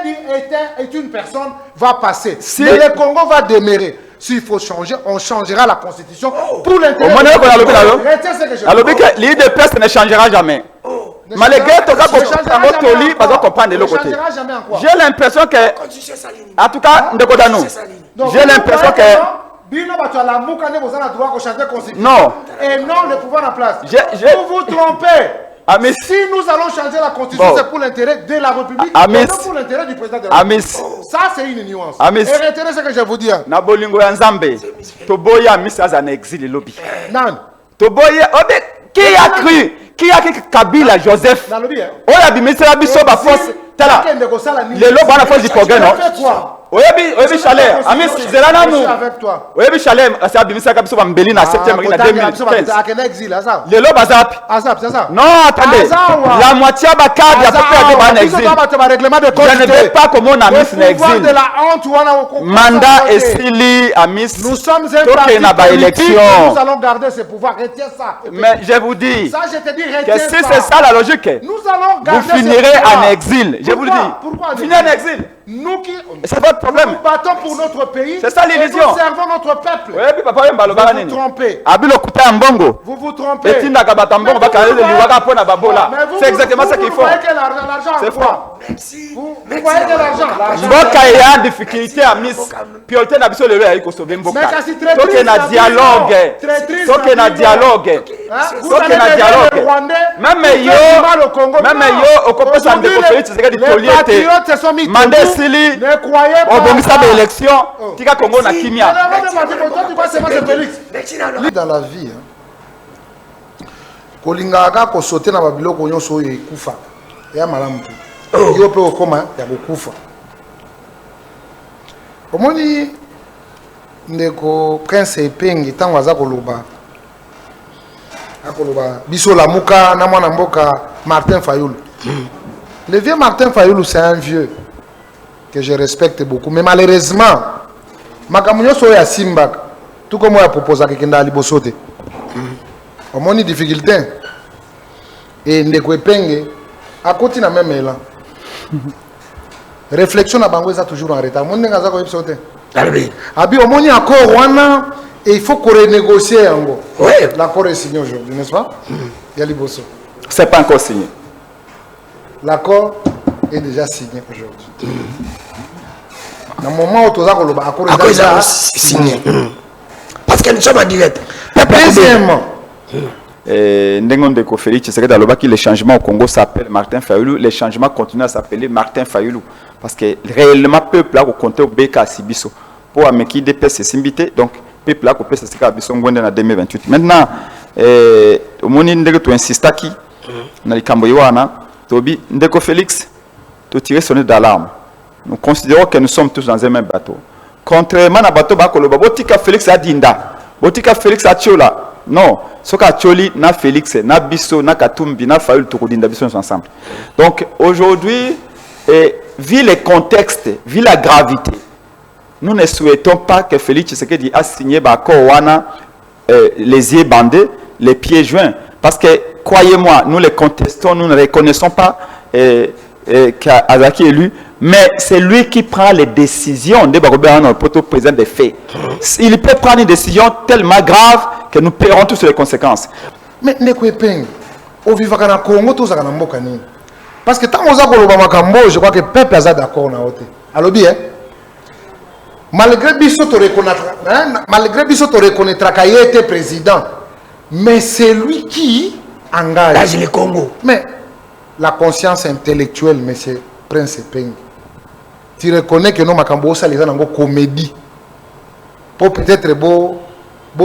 Tshisekedi est une personne, va passer. Mais le Congo va demeurer. S'il faut changer, on changera la constitution pour l'intérêt. Alors que l'IDPS ne changera jamais. Malgré tout ça, j'ai l'impression que, en tout cas, j'ai l'impression que non. Et non le pouvoir en place. Vous vous trompez. Si nous allons changer la constitution, c'est pour l'intérêt de la République, et non pour l'intérêt du président de la République. Ça, c'est une nuance. Et retenez ce que je vous dis. Qui a cru Kabila Joseph? Oh, la bimisa la biso ba force. Tala. Le lobo na force du progrès, non? Oyebi Chalem, Amis Zelana nous. Oyebi Chalem, ça bimisa ka biso ba mbeli na 7e rue na 2015. Le lobo azap. C'est ça. Non, attendez. La moitié ba cadre a peu de exil. Je ne veux pas comment on a mis en exil. Mandat et Sili Amis. Nous sommes un parti politique. Nous allons garder ce pouvoir. Retiens ça. Mais je vous dis que si c'est ça la logique, vous finirez en exil. Je vous le dis. Pourquoi finirez en exil? Nous qui c'est votre problème. Nous battons pour notre pays. C'est ça l'illusion. Nous servons notre peuple. Vous vous trompez. Vous vous trompez. C'est exactement ce qu'il faut. C'est faux. Vous voyez que l'argent. Mboka est en difficulté à Miss. Piolté n'a pas levé avec sauver Mboka. Donc il y a dialogue. Donc il y a dialogue. Donc il y a dialogue. Même yo, au compte de Décofélix, c'est que des Mandé Sili, au bonisa de l'élection, Tika Congo na Kimia. Dans la vie, kolingaka ko sauter na babiloko nyonso oyo ekufa ya malamu tu. Yo pe okoma ya bokufa. Omoni ndeko Prince Epengi tango aza koloba. Akoloba biso la muka na mwana mboka Martin Fayulu. Le vieux Martin Fayulu, c'est un vieux que je respecte beaucoup. Mais malheureusement, Makamunyo Soya Simbak, tout comme moi, propose à quelqu'un d'aller bossoter. On a une difficulté. Et Ndeko Epenge, à côté de la même élan. Réflexion à Bangoué, ça toujours en retard. Mon nègre, ça va sauter. Abi, on a encore Rwanda et il faut qu'on renégocie. Oui. L'accord est signé aujourd'hui, n'est-ce pas? Il y a les bosso. C'est pas encore signé. L'accord est déjà signé aujourd'hui. Dans le moment où tu as l'accord est déjà signé. Parce que nous sommes en direct. Deuxièmement, Ndengondeko Félix Tshisekedi le changement au Congo s'appelle Martin Fayulu. Le changement continue à s'appeler Martin Fayulu. Parce que réellement, le peuple a compté au BK Sibiso. Pour Ameki DPS Simbité, donc le peuple a compté à Sibiso en 2028. Maintenant, au moment où tu insistes qui, dans les Camboyana, Tobi, Ndeko Félix, tu tires sonner d'alarme. Nous considérons que nous sommes tous dans un même bateau. Contrairement à bateau Bakoloba, Botika Félix a Dinda, Botika Félix a Tchola. Non, ce qu'a Tcholi, na Félix, na Bisso, na Katumbi, na Fayul, Toukoudinda, Bisso, nous ensemble. Donc aujourd'hui, vu les contextes, vu la gravité, nous ne souhaitons pas que Félix Tshisekedi a signé Bakowana, les yeux bandés, les pieds joints. Parce que, croyez-moi, nous les contestons, nous ne reconnaissons pas qu'Azaki est élu, mais c'est lui qui prend les décisions de Barobéan, pour président des faits. Il peut prendre une décision tellement grave que nous paierons tous les conséquences. Mais Ndeko Epenge, au vivant au Congo, tout ça dans le Kani. Parce que tant qu'on a le Bamakambo, je crois que le peuple est d'accord. Alors bien, malgré Bissot te reconnaîtra qu'il était président, mais c'est lui qui engage le Congo. Mais la conscience intellectuelle, monsieur Prince Epenge, tu reconnais que nos Makambo, ça les a dans comédie. Pour peut-être beau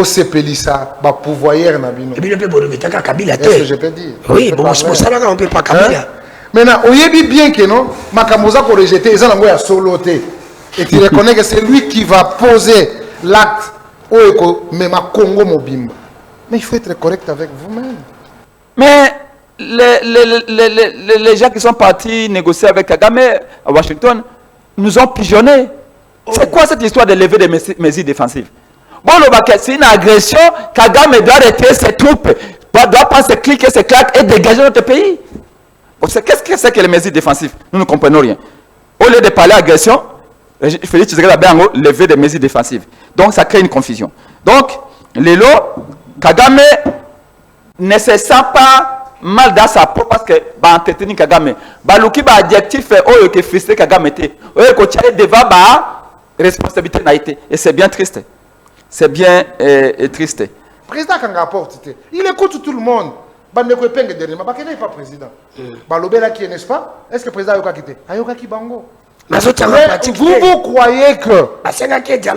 sepelisa, ba pouvoirs na bino. Et puis le peut remettre Kabila. Est-ce que je peux dire? Oui, bon, c'est pour ça qu'on peut pas Kabila. Maintenant, on y bien que non, Makamoza pour rejeter, ils ont un soloté. Et tu reconnais que c'est lui qui va poser l'acte au Congo Mobimba. Mais il faut être correct avec vous-même. Mais les gens qui sont partis négocier avec Kagame à Washington nous ont pigeonnés. C'est quoi cette histoire de lever des mesures défensives? Bon, c'est une agression. Kagame doit retirer ses troupes, doit prendre ses clics et ses claques et dégager notre pays. Qu'est-ce que c'est que les mesures défensives? Nous ne comprenons rien. au lieu de parler agression, Félix Tshisekedi a levé des mesures défensives. Donc ça crée une confusion. Donc, Lelo, Kagame ne se sent pas mal dans sa peau parce que va entretenir Kagame. Baluki ba adjectif oyo que frustré Kagame était. Oyo ko tirer devant ba responsabilité n'a été. Et c'est bien triste. C'est bien triste. Président Kanga porte, il écoute tout le monde. Bandeko Epenge dernièrement, Bakene n'est pas président. Balobela qui est, n'est-ce pas? Est-ce que le président Ayoka quitté? Ayoka qui bango. Vous croyez que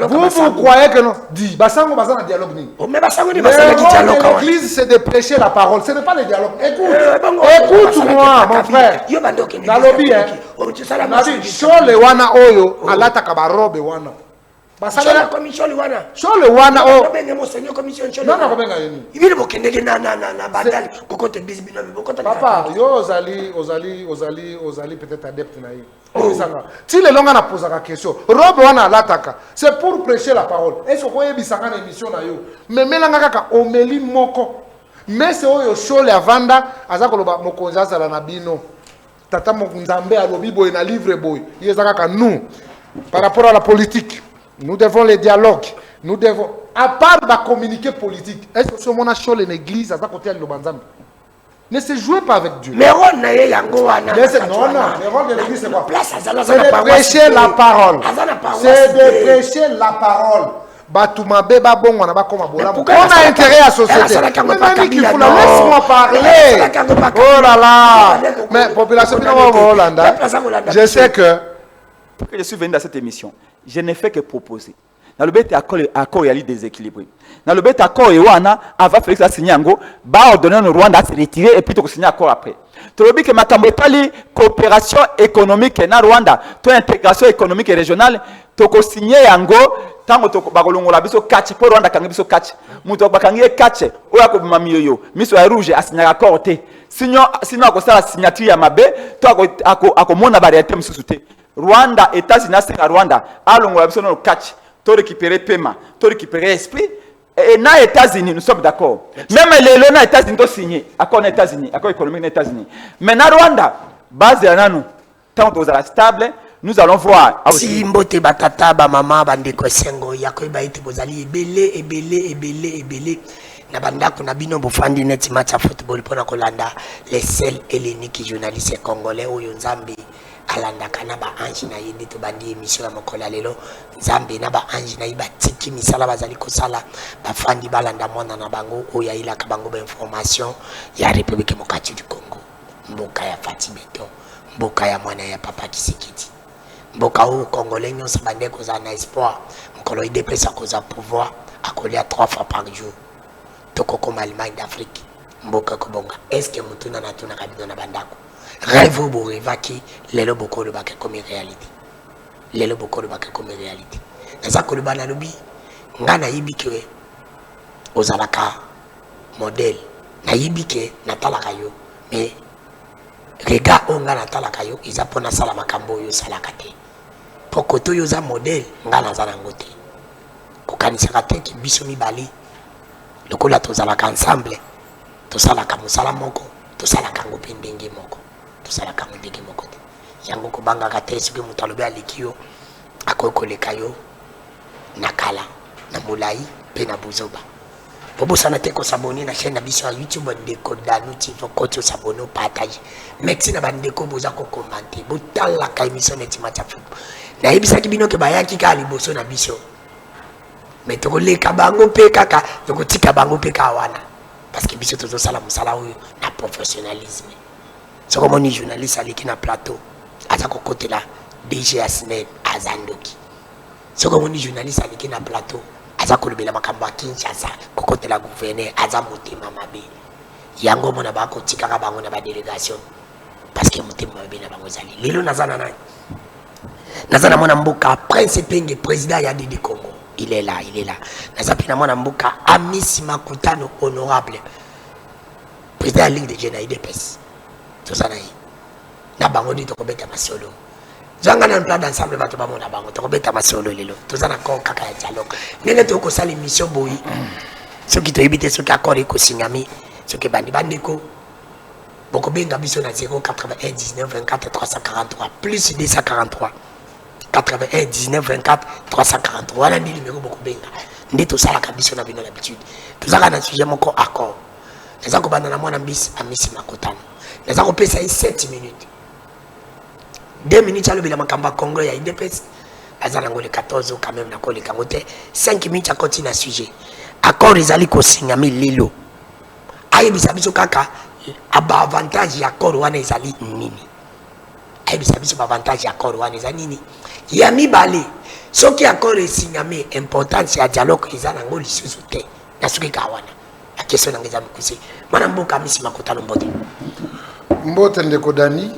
vous croyez que non? Dis, Basango Bazan dialogue ni. L'église c'est de prêcher la parole, ce n'est pas le dialogue. Écoute-moi mon frère. Nalobi hein. Nabi shole wana oyo alata kabarobe wana. Basala commission wana. Shole wana o. Non non kobenga yini. Ibile bokendeke na badali kokote bizibino bokota. Papa, yo ozali peut-être adepte na yi. Si les longs na posé la question, robe wana lataka, c'est pour prêcher la parole. Est-ce que vous avez une émission na yo? Mais melanga kaka omeli moko. Mais c'est oyo show le avanda azakoloba mokonza za na bino. Tata mokunzambe alobi boy na livre boy. Yezaka ka nous par rapport à la politique. Nous devons les dialogues. Nous devons à part la communiquer politique. Est-ce que ce mon show l'église à côté de l'Obanzambe? Ne se jouez pas avec Dieu. Mais on a yango wana. Non, le rôle de l'église c'est quoi? C'est de prêcher la parole. C'est de prêcher la parole. Batuma beba bon on a pas comme abola. On a intérêt à la société. Laisse-moi parler. Oh là là. Mais population Hollanda. Je sais que je suis venu dans cette émission, je n'ai fait que proposer. Dans le but accord il y a déséquilibré. Dans le but accord Yoana avant Félix a signé ango, ba ordonner au Rwanda de se retirer et puis to signer accord après. Tu le dis que makambo etali coopération économique na Rwanda, to intégration économique et régionale, to ko signer ango tango to bakolongola biso catch pour Rwanda kangi biso catch. Muto bakangi catch oya ko mamiyoyo. Miso ya rouge a signé accord te. Sinon ako sala signature ya mabe, to ako mona ba réalité mususu te. Rwanda États-Unis à Rwanda, alongola biso no catch. Tu récupérer paiement, tu récupérer esprit. Et dans les États-Unis, nous sommes d'accord. Même les lois dans les États-Unis, nous signé. Accord aux États-Unis, accord économique aux États-Unis. Mais dans Rwanda, base de nous, tant que nous stable, nous allons voir. Si mbote batata ba mama bandeko sengo yako baite bozali ebele. Na bandako na bino bofandi net match football pona kolanda les seuls helléniques journalistes congolais oyo Nzambe alanda kana ba ange na yende to bandi émission ya mokola lelo Nzambe na ba ange na iba tiki misala bazali kosala ba fandi balanda mona na bango oya ila ka bango ba information ya République Mokati du Congo, mboka ya Fati Beton, mboka ya mwana ya Papa Kisekiti, mboka o congolais nyonso bandeko za na espoir mokolo idepesa koza pouvoir akolia 3 fois par jour toko comme Allemagne d'Afrique mboka kobonga. Est-ce que mutuna na tuna kabino na bandako rêve bo revaki lelo boko le baka comme réalité, lelo boko le baka comme réalité naza ko le bana lobi ngana yibike ozalaka modèle na yibike natalaka yo mais rega onga natalaka yo izapona sala makambo yo salaka te pokoto yo za modèle ngana za nangote kokanisaka te ki biso mibali lokola tozalaka ensemble tosalaka musala moko tosalaka ngo pendenge moko tosalaka ndenge moko te yango kobanga te soki moto alobi aleki yo akoki koleka yo na kala na molai mpe na buzoba bobosana te kosabone na chaîne na biso ya YouTube ndeko Danu TV koti osabone partage merci na bandeko boza kokomante botalaka émission neti match football nayebisaki bino ke bayaki ka liboso na biso mais tokoleka bango mpe kaka tokotika bango mpe ka wana parce que biso tozosala mosala oyo na professionnalisme. Soko moni journaliste aleki na plateau aza kokotela DG ya SNEL azandoki. Soko moni journaliste aleki na plateau aza kolobela makambo ya Kinshasa kokotela gouverneur aza motema mabe. Yango mona bako tikaka bango na ba délégation parce que motema mabe na bango zali. Lelo nazana nani? Nazana mona mboka Prince Penge président ya Didi Congo. Il est là. Nazapina mwana mboka Amisi Makutano honorable président de la Ligue de Jeunes IDPS. Tout ça naï. Na bango di tokobeta masolo. Zanga na plan d'ensemble bato ba mona bango tokobeta masolo lelo. Tout ça na ko kaka ya dialogue. Nene to ko sala émission boyi. Ce qui te évite ce qui accorde ko singami, ce qui bandi bandeko. bokobenga biso na 081 19 24 343 plus 243 81 19 24 343 wana ndi numéro bokobenga nde tosalaka biso na bino l'habitude tozalaka na sujet moko accord naza kobanda na mwana mbisi amisi makotano naza kopesa ye 7 minutes 2 minutes alobela makambo ya congrès ya idps aza nango le 14 quand même nakoleka ngo te 5 minutes akoti na sujet accord ezali kosinyami lelo ayebisa biso kaka avantage ya accord wana ezali nini ayebisa biso avantage ya accord wana ezali nini ya mibale soki accord esinyami importance ya dialogue eza nango lisusu te na soki ka wana la question nanga eza mokuse mwana mboka amisi makotano mbote mbote ndeko Dani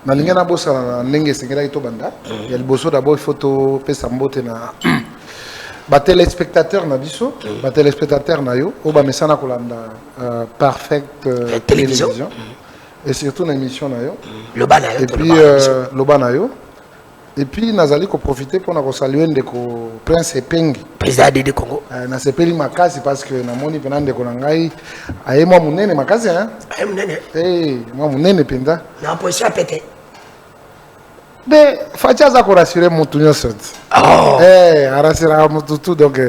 nalinga na bosala na ndenge esengelaki tobanda ya liboso d'abord il faut topesa mbote na batelespectateur na biso batelespectateur na yo oyo bamesana kolanda Perfect télévision et surtout na émission na yo et puis loba na yo et puis nazali koprofite mpona kosalue ndeko Prince Epengi président de Congo nasepeli makasi parce que namoni mpena ndeko na ngai aye mwa monene makasi aye monene mwa monene mpenza na position ya pete mais faci aza korassure motu nyonso ti arassuraka motu tout donc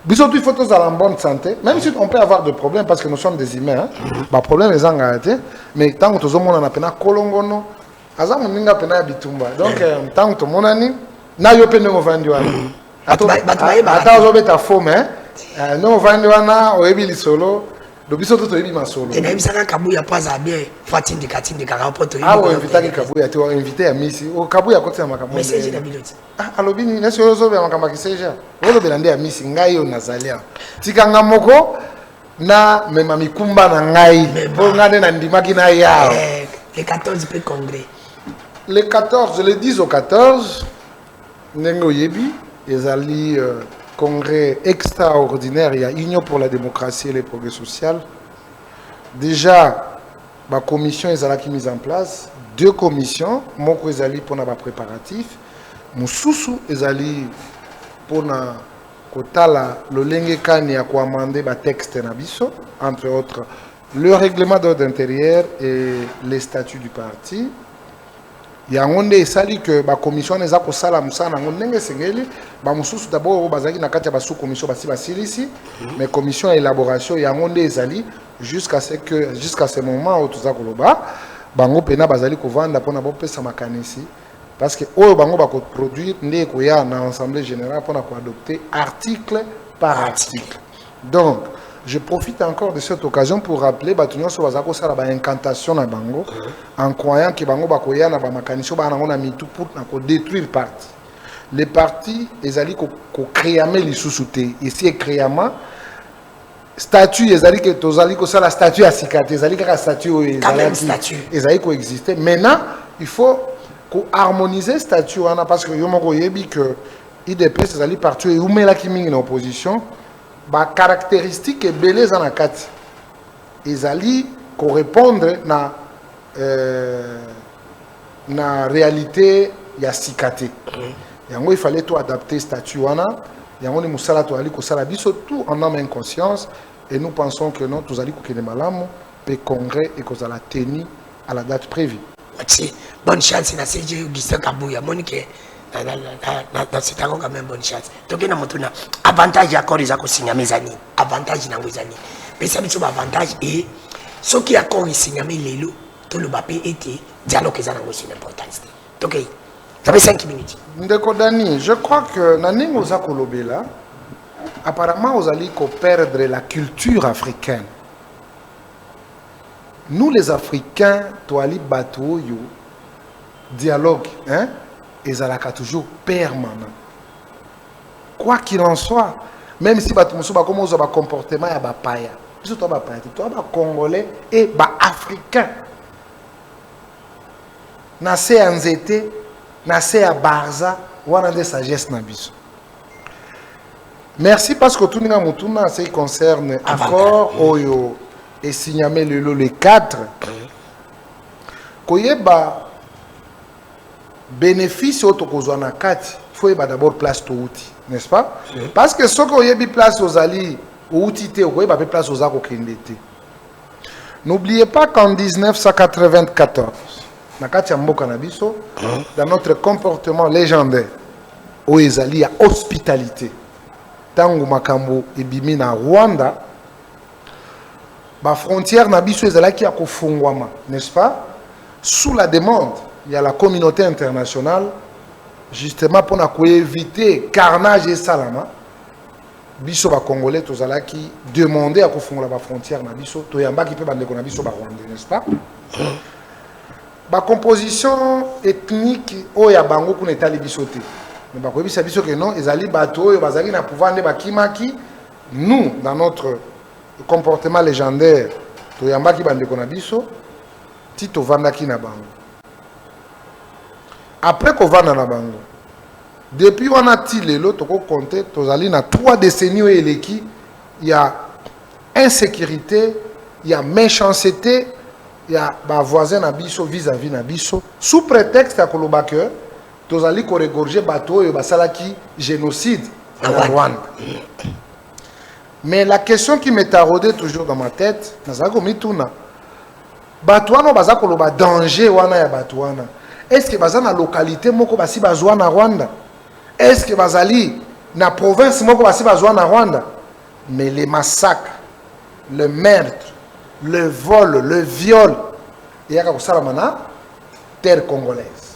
biso tout il faut tozala en bonne santé même si on peut avoir des problèmes parce que nous sommes des humains baproblème ezangaka te mais ntango tozomonana mpena kolongono aza moninga mpena ya bitumba donc ntango tomonani na yo mpe ndenge ovandi wana ata ozobeta fome ndenge ovandi wana oyebi lisolo do biso to toyebi masolo nayebisaka kabuya mpo azala bien fo atindikatindikaka mpo awa oinvitaki kabuya te oinvite ya misi kabuya akotina makambo message na biloti alobi nini nesi ozobela makambo ya kiseja olobela nde ya misi ngai oyo nazali awa tikanga moko na mema mikumba na ngai mpo ngai nde nandimaki na yawa le 14 mpe congrès le 14 le 10 au 14 ndenge oyebi ezali congrès extraordinaire, il y a Union pour la démocratie et le progrès social. Déjà, la commission est mise en place. 2 commissions, Moko ezali pour les préparatifs, Moussousou ezali pour na kotala lolenge kani ya koamande ba texte na biso, entre autres le règlement d'ordre intérieur et les statuts du parti. Il y a un esali que la commission eza kosala musana ndenge sengeli ba mususu d'abord bazaki na kati ya sous commission basi basilisi mais commission élaboration ya ngonde ezali jusqu'à ce moment où tuza koloba bango pena bazali kovanda pona bopesa makanisi parce que oyo bango ba ko produire ndé ko ya na assemblée générale pona ko adopter article par article. Donc je profite encore de cette occasion pour rappeler Batunyo Sobazako Sala ba incantation na bango en croyant que bango bakoya na ba makanisho ba na mitu pour na ko détruire parti. Les partis ezali ko créamer les sous-soutés ici créama statut ezali que tozali ko sala statut asikate ezali ka statut ezali ko exister. Maintenant, il faut ko harmoniser statut wana parce que yo moko yebi que IDPS ezali parti et umela ki mingi na opposition. Ba caractéristique belé za na kati ezali correspondre na réalité ya sikate yango il fallait tout adapter statut wana yango ni musala to ali ko sala biso tout en âme et conscience et nous pensons que non tous ali ko kene malamu pe congrès et ko la tenue à la date prévue. Bonne chance na CG Augustin Kabuya Monique c'est quand même bonne chance. Donc na motuna avantage accord ils ko signer mezani avantage na ngozani mais ça biso avantage et ce qui accord ils signer lelo to le bapé était dialogue ezana ngosina importance. Donc ça fait 5 minutes. Ndeko Dani, je crois que na ningo za kolobela apparemment vous allez perdre la culture africaine. Nous les Africains to ali bato yo dialogue hein et ça a toujours permanent. Quoi qu'il en soit, même si tu comment un comportement ya bapaya, tu toi bapaya, toi ba congolais et ba africain. Nasé en zété, nasé à Barza, wana de sagesse na biso. Merci parce que tout ninga mutuna ce qui concerne accord oyo et signamé le 4. Koyeba bénéfice autokozwa na kati faut y d'abord place to outil n'est-ce pas parce que ce que y a place aux ali outil te ou y place aux ako kendete N'oubliez pas qu'en 1994, dans notre comportement légendaire, au ezali ya hospitalité, tangu makambo ebimi na Rwanda, ba frontière na biso ezalaki ya kofungwama, n'est-ce pas? Sous la demande, il y a la communauté internationale, justement pour éviter carnage et salama. Biso ba Congolais tozalaki demander à kofungola ba frontière na biso, to yamba ki pe bandeko na biso ba Rwandais, n'est-ce pas? Ba composition ethnique o ya bango kuna etali biso te. Mais ba koyebisa biso que non, ezali bato oyo bazali na pouvoir nde bakimaki, nous dans notre comportement légendaire, to yamba ki bandeko na biso, ti to vandaki na bango. Après qu'on va dans la bango, depuis on a tiré l'autre compté, tozali na 3 décennies il y a insécurité, il y a méchanceté, il y a ba voisin na biso vis-à-vis na biso sous prétexte à kolobake tozali ko regorger bateau et basalaki génocide en Rwanda. Mais la question qui m'est taraudée toujours dans ma tête, nazako mituna bateau no bazako loba danger wana ya bateau wana. Est-ce que bazana localité moko basi bazwa na Rwanda? Est-ce que bazali na province moko basi bazwa na Rwanda? Mais les massacres, le meurtre, le vol, le viol, il y a na terre congolaise.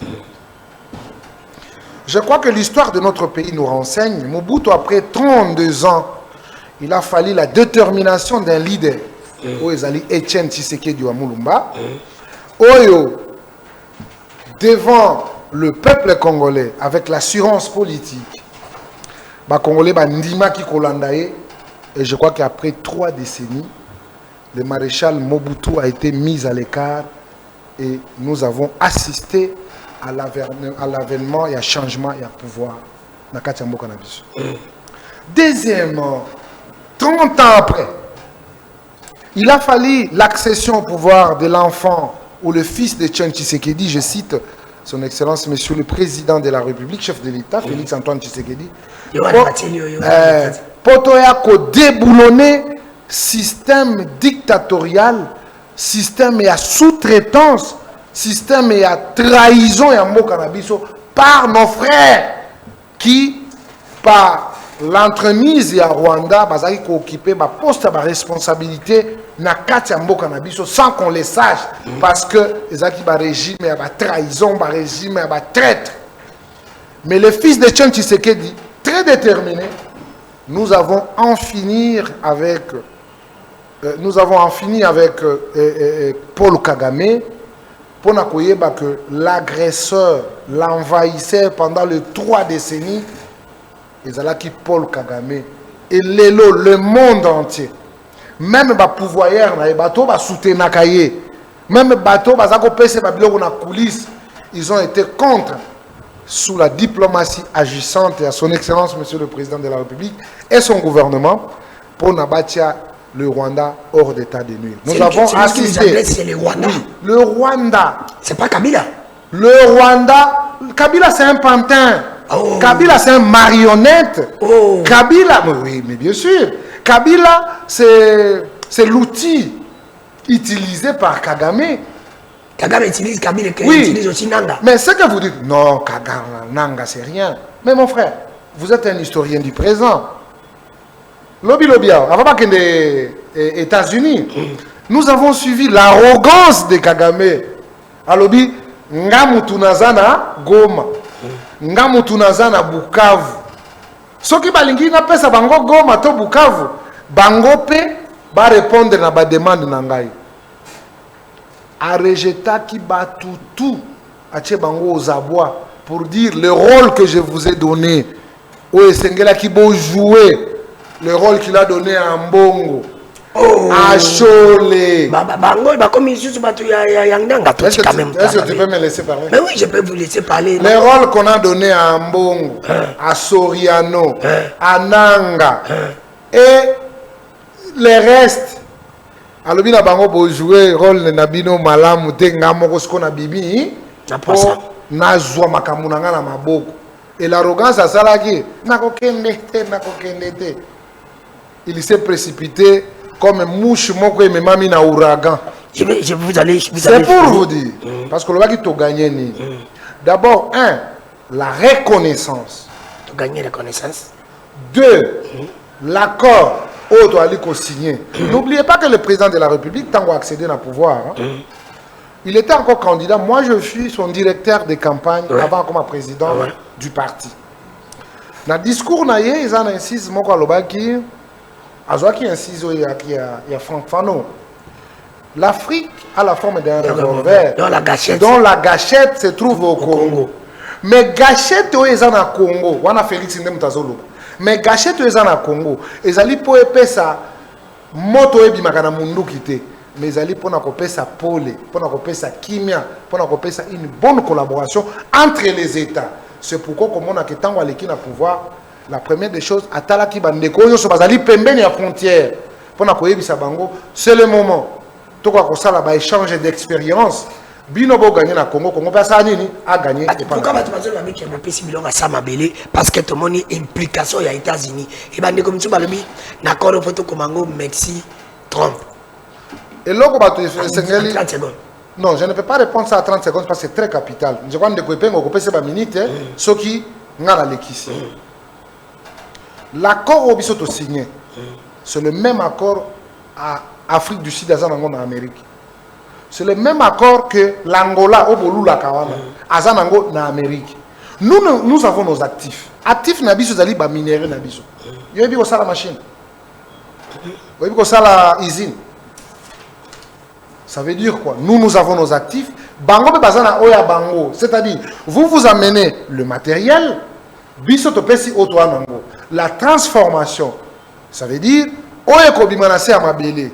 Je crois que l'histoire de notre pays nous renseigne. Mobutu, après 32 ans, il a fallu la détermination d'un leader. Oezali Etienne Tshisekedi wa Mulumba. Oyo, devant le peuple congolais, avec l'assurance politique, ba Congolais ba ndima ki kolandaye, et je crois qu'après 3 décennies, le maréchal Mobutu a été mis à l'écart et nous avons assisté à l'avènement et à changement et à pouvoir. Deuxièmement, 30 ans après, il a fallu l'accession au pouvoir de l'enfant ou le fils de Etienne Tshisekedi, je cite son Excellence, Monsieur le Président de la République, chef de l'État, Félix Antoine Tshisekedi, pour déboulonner système dictatorial, système et à sous-traitance, système et à trahison et à mokanabiso par nos frères qui, par l'entremise à Rwanda, bazali ko occuper ba poste ba responsabilité na kati ya mokanabiso sans qu'on les sache parce que ezaki ba régime et ba trahison, ba régime et ba traître. Mais le fils de Etienne Tshisekedi, très déterminé, nous avons en fini avec Paul Kagame pour que l'agresseur, l'envahisseur pendant les 3 décennies, qui Paul Kagame et le monde entier, même les pouvoirs, les bateaux, même les bateaux, les coulisses, ils ont été contre sous la diplomatie agissante et à son excellence, Monsieur le Président de la République et son gouvernement, pour n'abattre le Rwanda hors d'état de nuire. Nous avons assisté. C'est le Rwanda. Oui, le Rwanda. C'est pas Kabila. Le Rwanda. Kabila, c'est un pantin. Oh. Kabila, c'est un marionnette. Oh. Kabila, oui, mais bien sûr. Kabila, c'est l'outil utilisé par Kagame. Kagame utilise Kabila, oui. Utilise aussi Nanga. Mais ce que vous dites, non, Kagame, Nanga, c'est rien. Mais mon frère, vous êtes un historien du présent. Lobby, avant que les États-Unis, nous avons suivi l'arrogance de Kagame. À lobby, Ngamutunazana Goma, Ngamutunazana Bukavu. Ce qui balingi na pesa bango Goma to Bukavu, bango pe ba répondre na ba demande nangai. A rejeta ki batutu a che bango aux abois pour dire le rôle que je vous ai donné. O esengela ki bo jouer. Le rôle qu'il a donné à Mbongo, à Cholet. Est-ce que tu peux me laisser parler? Mais oui, je peux vous laisser parler. Le rôle qu'on a donné à Mbongo, à Soriano, à Nanga, et les restes. Alors, il a joué le rôle de Nabino Malamu, Tengamoko, ce qu'on a bibi, pour Nazwa Makamunanga na Maboko. Et l'arrogance à Salaki, il s'est précipité comme mouche moko et mamie na ouragan. C'est pour vous dire, parce que le gars qui t'a gagné, d'abord, la reconnaissance. Tu gagnes la reconnaissance. 2, l'accord où tu as signé. N'oubliez pas que le président de la République, tant qu'on a accédé au pouvoir, il était encore candidat. Moi, je suis son directeur de campagne avant comme président du parti. Dans le discours, ils ont insisté, il y a Franck Fanon. L'Afrique a la forme d'un revolver dont la gâchette se trouve au Congo. Mais gâchette est en Congo. On a Félix Ndemtazolo. Mais gâchette est en Congo. Ils allaient pour ça moto et bimakana mundu kité. Mais ils allaient pour ça pole, pour ça kimia, pour ça une bonne collaboration entre les États. C'est pourquoi comme on a que tant qu'on a l'équipe à pouvoir, la première des choses, atala ki bandeko yo so bazali pembeni ya frontière. Pour na bango, c'est le moment. Tout quoi ça là, échange d'expérience. Bino bo gagner na Congo, Congo personne nini a gagné. Pourquoi tu vas dire que le PC bilonga sama belé parce que tout le monde implication aux États-Unis. Et ben comme tu balobi na accord photo Congo Mexique Trump. Et là ko ba to 30 secondes. Non, je ne peux pas répondre ça à 30 secondes parce que c'est très capital. Je crois que ko pengo ko pese ba minute ce qui ngala lekisi. L'accord au biso to signé. C'est le même accord à Afrique du Sud en Amérique. C'est le même accord que l'Angola au Bolula Kawana Azanango en Amérique. Nous avons nos actifs. Actifs nabiso zali ba minéraux nabiso. Yo bi ko sala machine. Yo bi ko sala usine. Ça veut dire quoi? Nous avons nos actifs. Bango be bazana oya bango. C'est-à-dire vous amenez le matériel biso to pesi oto anango. La transformation. Ça veut dire oya ko bimanase amabele.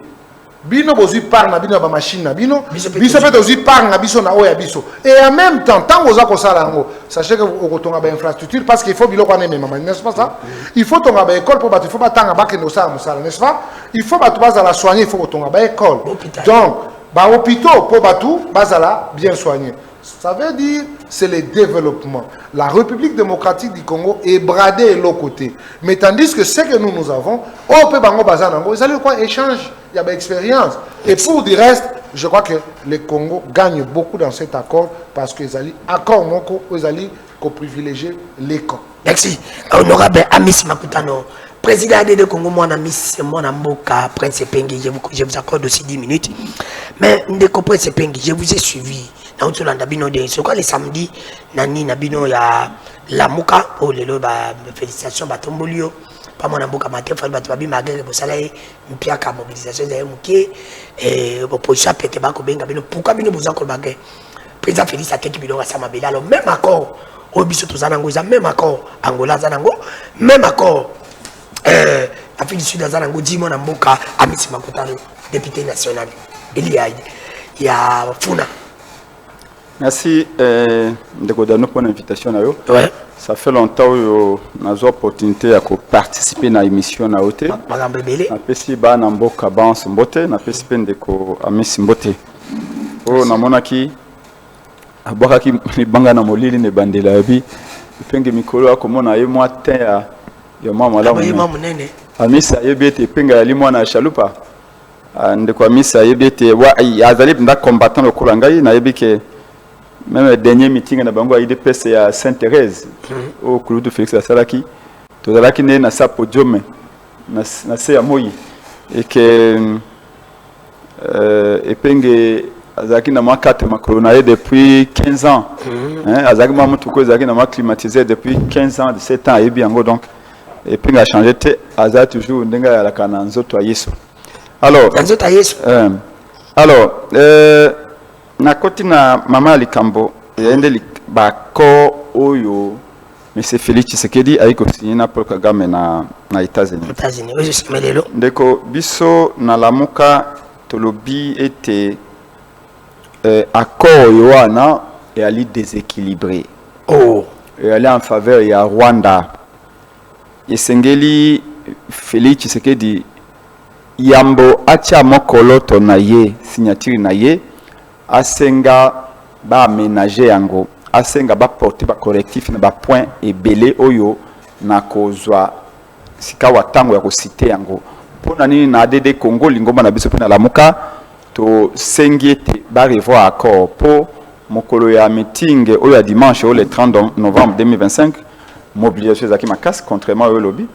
Bino bozu par na bino ba machine na bino biso peut aussi par na biso na oya biso et en même temps tant oza ko sala ngo sachez que vous tonga ba infrastructure parce qu'il faut bilo ko na même n'est-ce pas ça il faut tonga ba école pour ba il faut ba tanga ba ke no sala musala n'est-ce pas il faut ba to baza la soigner il faut ko tonga ba école donc ba hôpitaux pour ba tout bazala bien soigner. Ça veut dire c'est le développement. La République démocratique du Congo est bradée de l'autre côté. Mais tandis que ce que nous avons, au Pébango Bazanango, ils allaient quoi échange, il y a de l'expérience. Et pour du reste, je crois que le Congo gagne beaucoup dans cet accord parce qu'ils allaient accord moko, ils allaient privilégier l'école. Merci. Honorable Amis Makutano, président de Congo, mon ami, mon amboka, Prince Pengi, je vous accorde aussi 10 minutes. Mais Ndeko Prince Pengi, je vous ai suivi. C'est quoi les samedis nani nabino ya la muka oh lelo ba félicitations ba tombolio pas mon amboka matin fa ba babi magere bosala mpia ka mobilisation za muke opposition pete ba ko benga bino pourquoi bino boza ko bagé président Félix Ateki bino ga sama belalo même accord o biso to zanango za même accord Angola zanango même accord Afrique du Sud zanango di mon amboka Amisi Makutano député national il y a Funa. Merci Ndeko pour l'invitation. Ouais. Ça fait longtemps que nous avons l'opportunité de participer à l'émission. Je suis participé à Namboka Ban Simbote, je suis participé à Ami Simbote. Oh, namonaki abakaki libanga na molili ne bandela bi penge mikolo akomona ye mwa tin ya mama la munene. Amisa yebete penga yali mwana chalupa. Ndeko Amisa yebete wa azali nda combattant le kolangai na yebike. Même le dernier meeting na bango IDPS ya Sainte-Thérèse au club de Félix Salaki to zalaki ne na sa podium na se ya moyi et que epenge azaki na ma 4 macronaye depuis 15 ans hein azaki ma mutu ko azaki na ma climatisé depuis 15 ans 17 ans et bien donc epenge a changé te azaki toujours ndenga ya la kana nzoto yeso alors nzoto yeso alors na koti na mama likambo yende bako oyo monsieur Félix Tshisekedi ayiko signé na Paul Kagame na États-Unis. Oui, je sais melelo. Ndeko biso na lamuka tolobi était accord yoana et ali déséquilibré. Oh, et aller en faveur ya Rwanda. Esengeli Félix Tshisekedi yambo acha mokolo to na ye signature na ye asenga ba aménager yango asenga ba porter ba correctif na ba point ebele oyo na kozwa sika watango ya ko citer yango pona nini na ADD Congo lingomba na biso pena lamuka to sengiete ba revoir accord pour mokolo ya meeting oyo ya dimanche le 30 novembre 2025 mobilisation ezaki makasi contrairement au lobby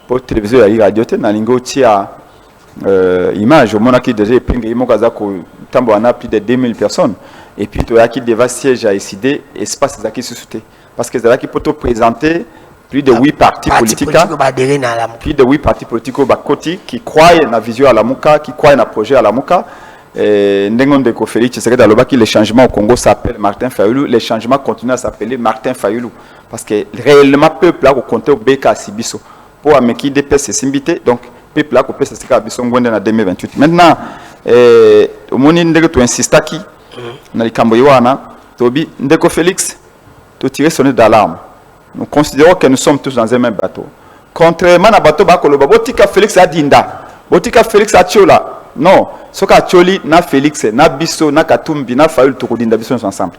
pour télévision ya radio te na lingo tia image au monaki déjà epinga imoka za ko tambo ana plus de 2000 personnes et puis to yaki devant siège à décider espace zaki susute parce que zaki poto présenter plus de 8 partis politiques plus de 8 partis politiques bakoti qui croient na vision à la Muka qui croient na projet à la Muka. Ndengon de Félix Tshisekedi alobaki le changement au Congo s'appelle Martin Fayulu, les changements continuent à s'appeler Martin Fayulu parce que réellement peuple là ko compter au BK Sibiso pour ameki DPS simbité donc peuple là ko pesa sika biso ngwende na 2028 maintenant omoni ndeko to insistaki na likambo yiwana tobi ndeko Félix to tirer sonner d'alarme. Nous considérons que nous sommes tous dans un même bateau. Contrairement à bateau ba koloba botika Félix adinda botika Félix atiola. Non, ce qu'a Tcholi, na Félix, na Bisso, na Katumbi, na Fayul, Toukoudinda, Bisso, sont ensemble.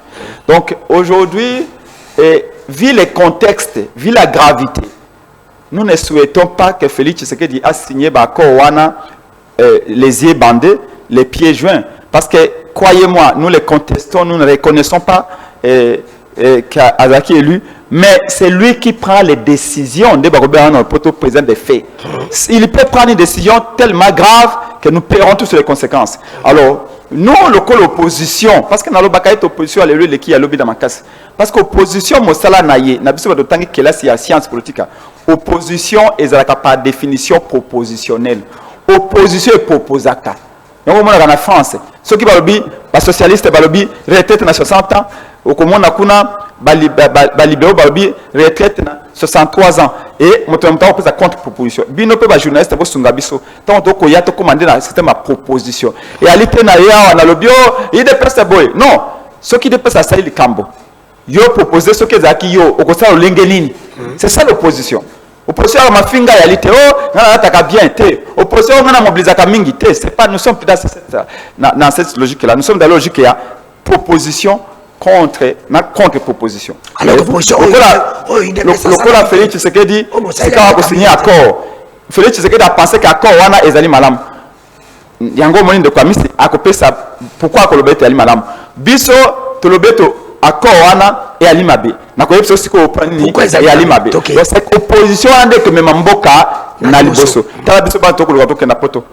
Donc aujourd'hui, vu les contextes, vu la gravité, nous ne souhaitons pas que Félix Tshisekedi a signé Wana, les yeux bandés, les pieds joints. Parce que, croyez-moi, nous les contestons, nous ne reconnaissons pas qu'Azaki est élu, mais c'est lui qui prend les décisions de Barobéan, le président des faits. Il peut prendre une décision tellement grave que nous paierons tous les conséquences. Alors, nous, l'opposition, parce que dans le Bakaït, l'opposition, elle est le qui a lobby dans ma casse. Parce que l'opposition, Mossala Naye, n'a pas de temps que là, c'est la science politique. Opposition est par définition propositionnelle. Opposition est proposaka. Donc, on a en France, ceux qui ont lobby, les socialistes, ont lobby, retraite à 60 ans, au commun, on a libéraux, retraite à 63 ans. Et on peut faire contre-proposition. Bino peut ba journaliste pour Sungabiso. Tant que y a to commander dans système à proposition. Et à l'itenaya on a le bio, il dépasse boy. Non, ce qui dépasse ça c'est le cambo. Yo proposer ce que zaki yo au kosa lengelini. C'est ça l'opposition. Opposition à ma finga ya lité oh, na ataka bien té. Opposition na mobilisaka mingi té. C'est pas nous sommes dans cette logique là. Nous sommes dans la logique ya proposition contre-proposition. Alors, le Félix Tshisekedi, c'est quand on a signé accord. Félix Tshisekedi a pensé qu'accord wana ezali malam. Yango moni de kwamisi akopé ça. Pourquoi kolobete ali malam? Biso tolobeto accord wana et ali mabe. Na koyebso siko opani et ali mabe. Donc cette opposition ande que même mboka na liboso. Tala biso ba tokolo to na poto.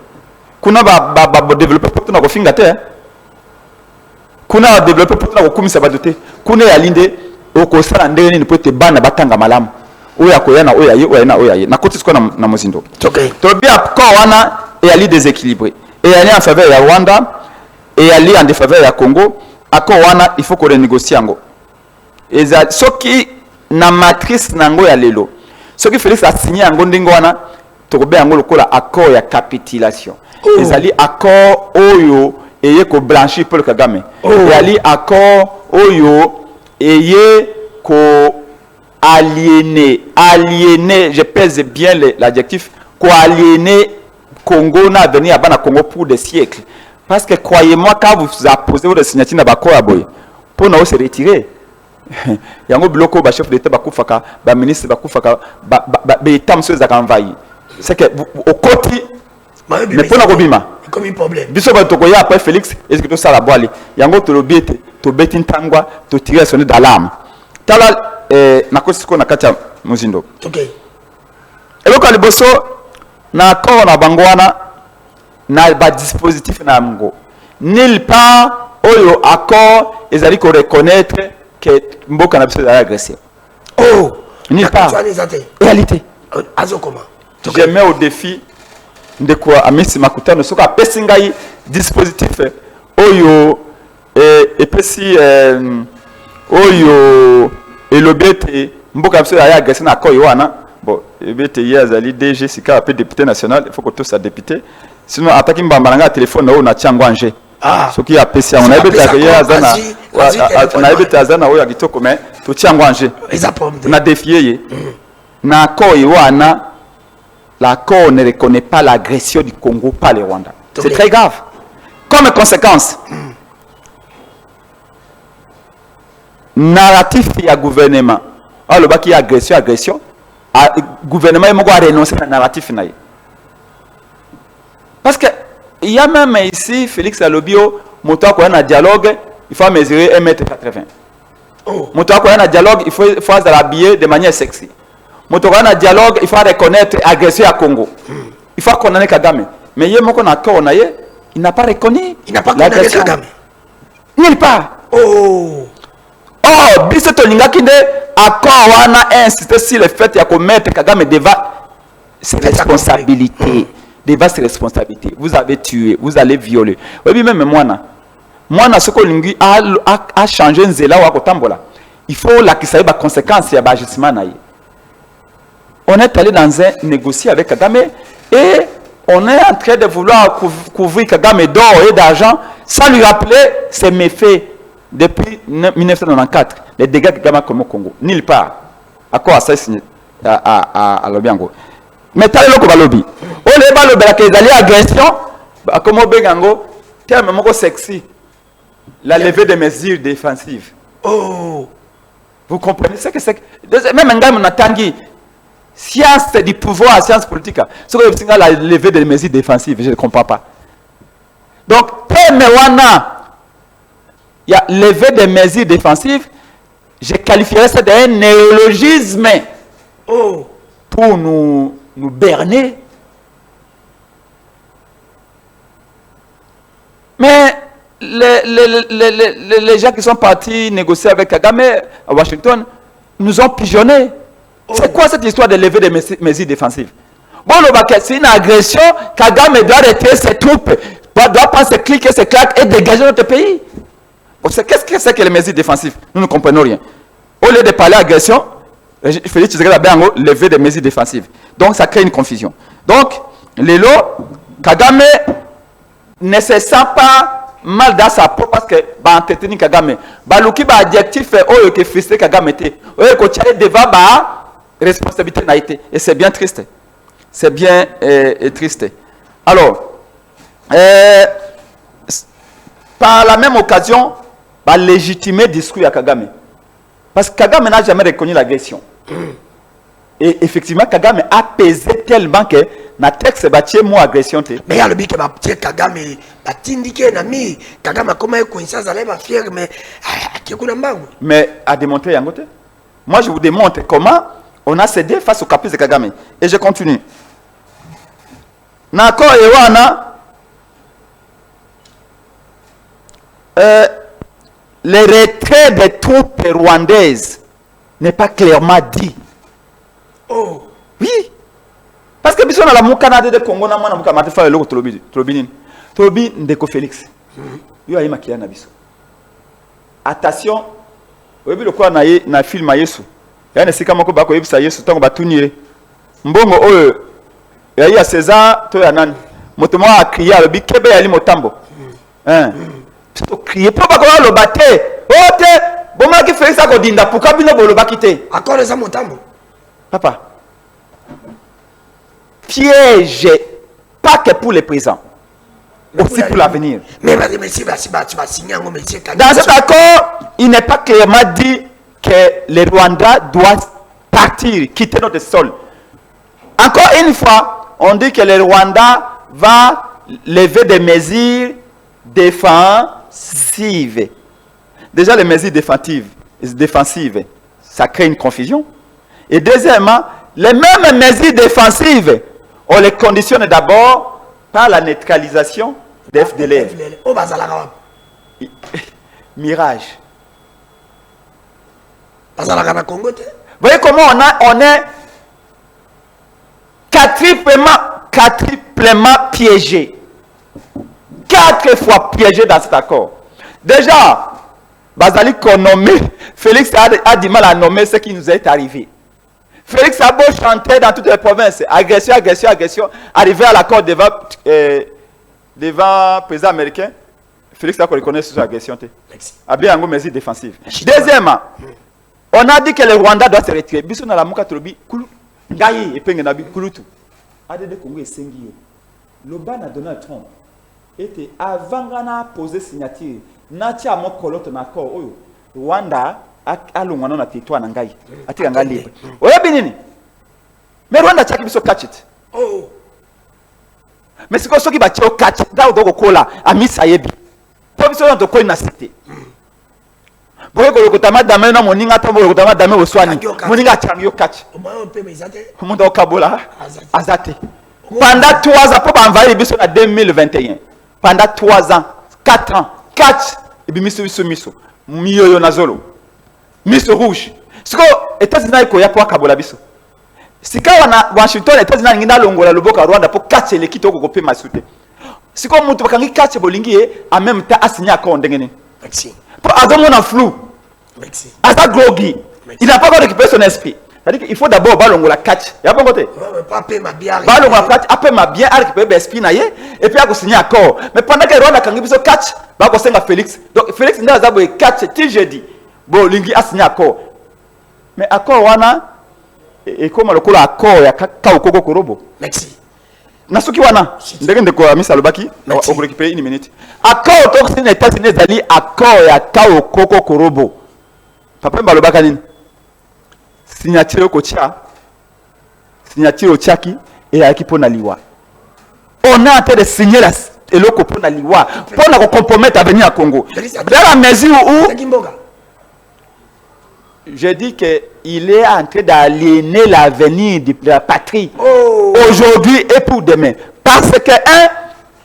Kuna ba développer poto na ko finga te. Kuna développer pour la commission badoté kuna ya linde okosala ndenge ni pote bana batanga malamu oya koyana oya na koti sikona na mozindo okay to bien ko wana et ali déséquilibré et ali en faveur ya Rwanda et ali en défaveur ya Congo ako wana il faut qu'on renégocier ngo eza soki na matrice nango ya lelo soki Félix a signé ngo ndingo wana to ko be ngo lokola accord ya capitulation ezali accord oyo et ko blanchir Paul Kagame. Il y a li accord oyo et ko aliéné, je pèse bien l'adjectif, ko aliéné Congo na venir à Bana Congo pour des siècles. Parce que croyez-moi quand vous apposez votre signature na bako aboy pour nous se retirer. Yango bloko ba chef d'état bakufaka, ba ministre bakufaka, ba état monsieur za envahi. C'est que au côté mais pour na kobima comme un problème. Biso ba tokoya après Félix, est-ce que tout ça la boile? Yango to lobete, to beti ntangwa, to tirer sonner d'alarme. Tala na kosiko na katia muzindo. OK. Eloko liboso na ko na bangwana na ba dispositif na ngo. Nulle part oyo accord ezali ko reconnaître que mboka na biso est agressé. Oh, nulle part. Réalité. Azo comment? Je mets au défi de quoi amisi makutano soka pesingai dispositif oyo et pesi oyo elobete mboka biso ya agressé na ko wana bon ebete yazali DG sika pe député national il faut que tout ça député sinon attaque mbambalanga téléphone na tiango anje soki ya pesi on a ebete yazana on a ebete yazana oyo agitoko mais to tiango anje na défier ye na ko wana. L'accord ne reconnaît pas l'agression du Congo par le Rwanda. C'est très grave. Comme conséquence, narratif il y a gouvernement. Alors le baki agression, gouvernement il m'a renoncé à narratif naï. Parce que il y a même ici, Félix Alobio, moto quoi un dialogue, il faut mesurer 1,80 m. Moto quoi un dialogue, il faut l'habiller de manière sexy. Moto quoi un dialogue, il faut reconnaître agression à Congo. Il faut condamner Kagame. Mais il y a mon accord, il n'a pas reconnu. Il n'a pas condamné Kagame. Nulle part. Oh, Bisse Toninga qui accord a insisté sur le fait qu'il mettre Kagame devant ses responsabilités. Devant ses responsabilités. Vous avez tué, vous allez violer. Oui, même moi, ce que a changé Nzela ou à Kotambola. Il faut la qui sache les conséquences de l'agissement. On est allé dans un négocier avec Kagame et on est en train de vouloir couvrir Kagame d'or et d'argent sans lui rappeler ses méfaits depuis 1994, les dégâts que Kagame a commis au Congo. Nulle part. À quoi ça signé à Lobiango. Mais t'as le lobby. On les balles de la agression, comme au Bégango, terme sexy. La levée des mesures défensives. Oh, vous comprenez ce que c'est? Même un gars, on a tangué. Science du pouvoir, science politique. Ce que c'est la levée des mesures défensives, je ne comprends pas. Donc, il y a levé des mesures défensives, je qualifierais ça d'un néologisme pour nous berner. Mais les gens qui sont partis négocier avec Kagame à Washington nous ont pigeonnés. C'est quoi cette histoire de lever des mesures défensives? Bon, c'est une agression. Kagame doit retirer ses troupes, doit prendre ses clics et ses claques et dégager notre pays. Qu'est-ce que c'est que les mesures défensives? Nous ne comprenons rien. Au lieu de parler agression, Félix Tshisekedi a levé des mesures défensives. Donc ça crée une confusion. Donc, Lelo, Kagame ne se sent pas mal dans sa peau parce que va entretenir Kagame. Baluki ba adjectif oyo que frustré Kagame était. Oyo ko tchale devant ba responsabilité n'a été. Et c'est bien triste. C'est bien triste. Alors, par la même occasion, va légitimer le discours à Kagame. Parce que Kagame n'a jamais reconnu l'agression. Et effectivement, Kagame a pesé tellement que na texte bâti mot agression. Mais il y a le but que Kagame a indiqué nami Kagame a comment coïncidence allait va faire mais à démontrer Yangote. Moi je vous démontre comment on a cédé face au caprice de Kagame. Et je continue. Nako Ewana le retrait des troupes rwandaises n'est pas clairement dit. Oh. Oui. Parce que si on a la Canada de Congo, on a fait le Trobi Ndeko Félix. Il y a maquillé na biso. Attention, vous avez le quoi na film à Yesu. Il y a un sika moko bako yebisa Yesu tango batunire. Mbongo oyo ya ya César to ya nani. Motomo a crié le bikebe ya li motambo. To crier pour pas qu'on le batte. Oh te, bon ma qui fait ça ko dinda pour kabino bolo bakite. Encore les motambo. Papa. Piège, pas que pour le présent, aussi pour l'avenir. Mais dans cet accord, il n'est pas clairement dit que le Rwanda doit partir, quitter notre sol. Encore une fois, on dit que le Rwanda va lever des mesures défensives. Déjà, les mesures défensives, ça crée une confusion. Et deuxièmement, les mêmes mesures défensives, on les conditionne d'abord par la neutralisation des FDLR. Mirage. Vous voyez comment on est quadruplement piégé. 4 fois piégé dans cet accord. Déjà, Bazali qu'on nomme, Félix a du mal à nommer ce qui nous est arrivé. Félix a beau chanter dans toutes les provinces, agression, agression, agression, arrivé à l'accord devant le président américain, Félix a reconnu cette agression. A bien une mesure défensive. Deuxièmement, on a dit que le Rwanda doit se retirer. Bisou na la muka trobi, kulu, ngayi, et pengenabi, kulutu. Adede Congo et Sengio. Le ban à Donald Trump était avant qu'on posé signature, natia mon colote na accord, Rwanda, alungwana na territoire na ngai atika ngai libre oya binini mais Rwanda chaki biso catch it Mais c'est comme ça qui va tirer au catch. Là, on doit ami sayebi. Pour que ça, on doit na cité. Pour que le kotama dame na moninga tombo le kotama dame oswani. Moninga changi au catch. On doit au kabola. Azate. Pendant 3 ans, pour envahir les bisous en 2021. Pendant 3 ans, 4 ans, catch. Et puis miso. Miyo nazolo. Miso rouge. Ce que États-Unis ko ya pour kabola biso. Si quand Washington États-Unis ngina longola loboka Rwanda pour catch les kito ko pe masute. Si comme mutu bakangi catch bolingi en même temps assigné accord ndengene. Merci. Pour Adam on flou. Merci. Asa groggy. Il n'a pas encore récupéré son esprit. C'est-à-dire qu'il faut d'abord balongola catch. Il y a pas côté. Pas payer ma bien. Balongola catch, après ma bien récupérer l'esprit naie et puis à signer accord. Mais pendant que Rwanda kangi biso catch, ba ko senga Félix. Donc Félix nda za boy catch ti jeudi. Bon lingi a signé accord. Mais accord wana et comme le kola accord ya ka okoko korobo. Merci. Nasuki wana ndenge ndeko amisa lobaki on récupérer une minute. Accord to c'est États-Unis zali accord ya ka okoko korobo. Papa mbalobaka nini? Signature kocha. Signature otiaki et ya kipo na liwa. On est en train de signer la eloko po na liwa pour na compromettre avenir à Congo. Dans la mesure où je dis qu'il est en train d'aliéner l'avenir de la patrie aujourd'hui et pour demain. Parce que,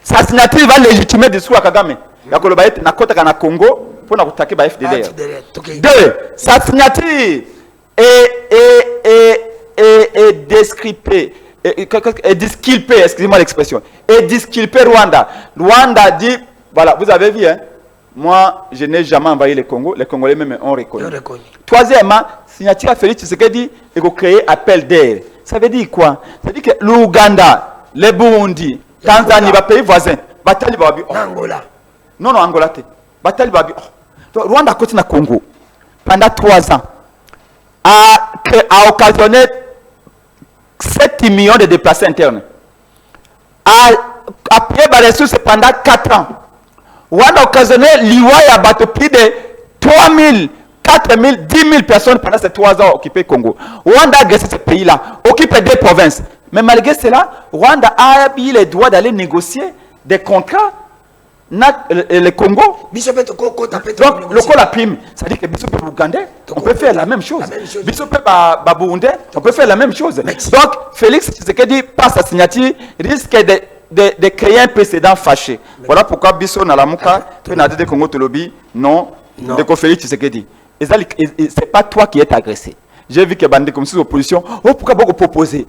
sa signature va légitimer le discours à Kagame. Il y a que na Congo pour attaquer la FDLR. 2. Sa signature est disculpée. Excusez-moi l'expression. Est disculpée Rwanda. Rwanda dit, voilà, vous avez vu, hein. Moi, je n'ai jamais envahi le Congo. Les Congolais même ont reconnu. Troisièmement, signature à Félix Tshisekedi et créer appel d'air. Ça veut dire quoi? Ça veut dire que l'Ouganda, le Burundi, Tanzanie, les pays voisins, Batali Babi. Angola. Non, Angola. Batali Babi. Rwanda continue à Congo pendant 3 ans a occasionné 7 millions de déplacés internes. A payé des ressources pendant 4 ans. Rwanda a occasionné l'Iwa bateau plus de 3 000, 4 000, 10 000 personnes pendant ces 3 ans occupé Congo. Rwanda a agressé ce pays-là, occupé 2 provinces. Mais malgré cela, Rwanda a eu le droit d'aller négocier des contrats le Congo. Donc, le la prime, ça dit que Bissop Ougandais, on peut faire la même chose. Bissop Burundais, on peut faire la même chose. Donc, Félix Tshisekedi, par sa signature, risque de créer un précédent fâché. Voilà pourquoi Bissop Nalamuka, de Congo Tolobi, non, de Félix Tshisekedi. Et c'est pas toi qui es agressé. J'ai vu que bandé comme si l'opposition, oh pourquoi beaucoup proposer,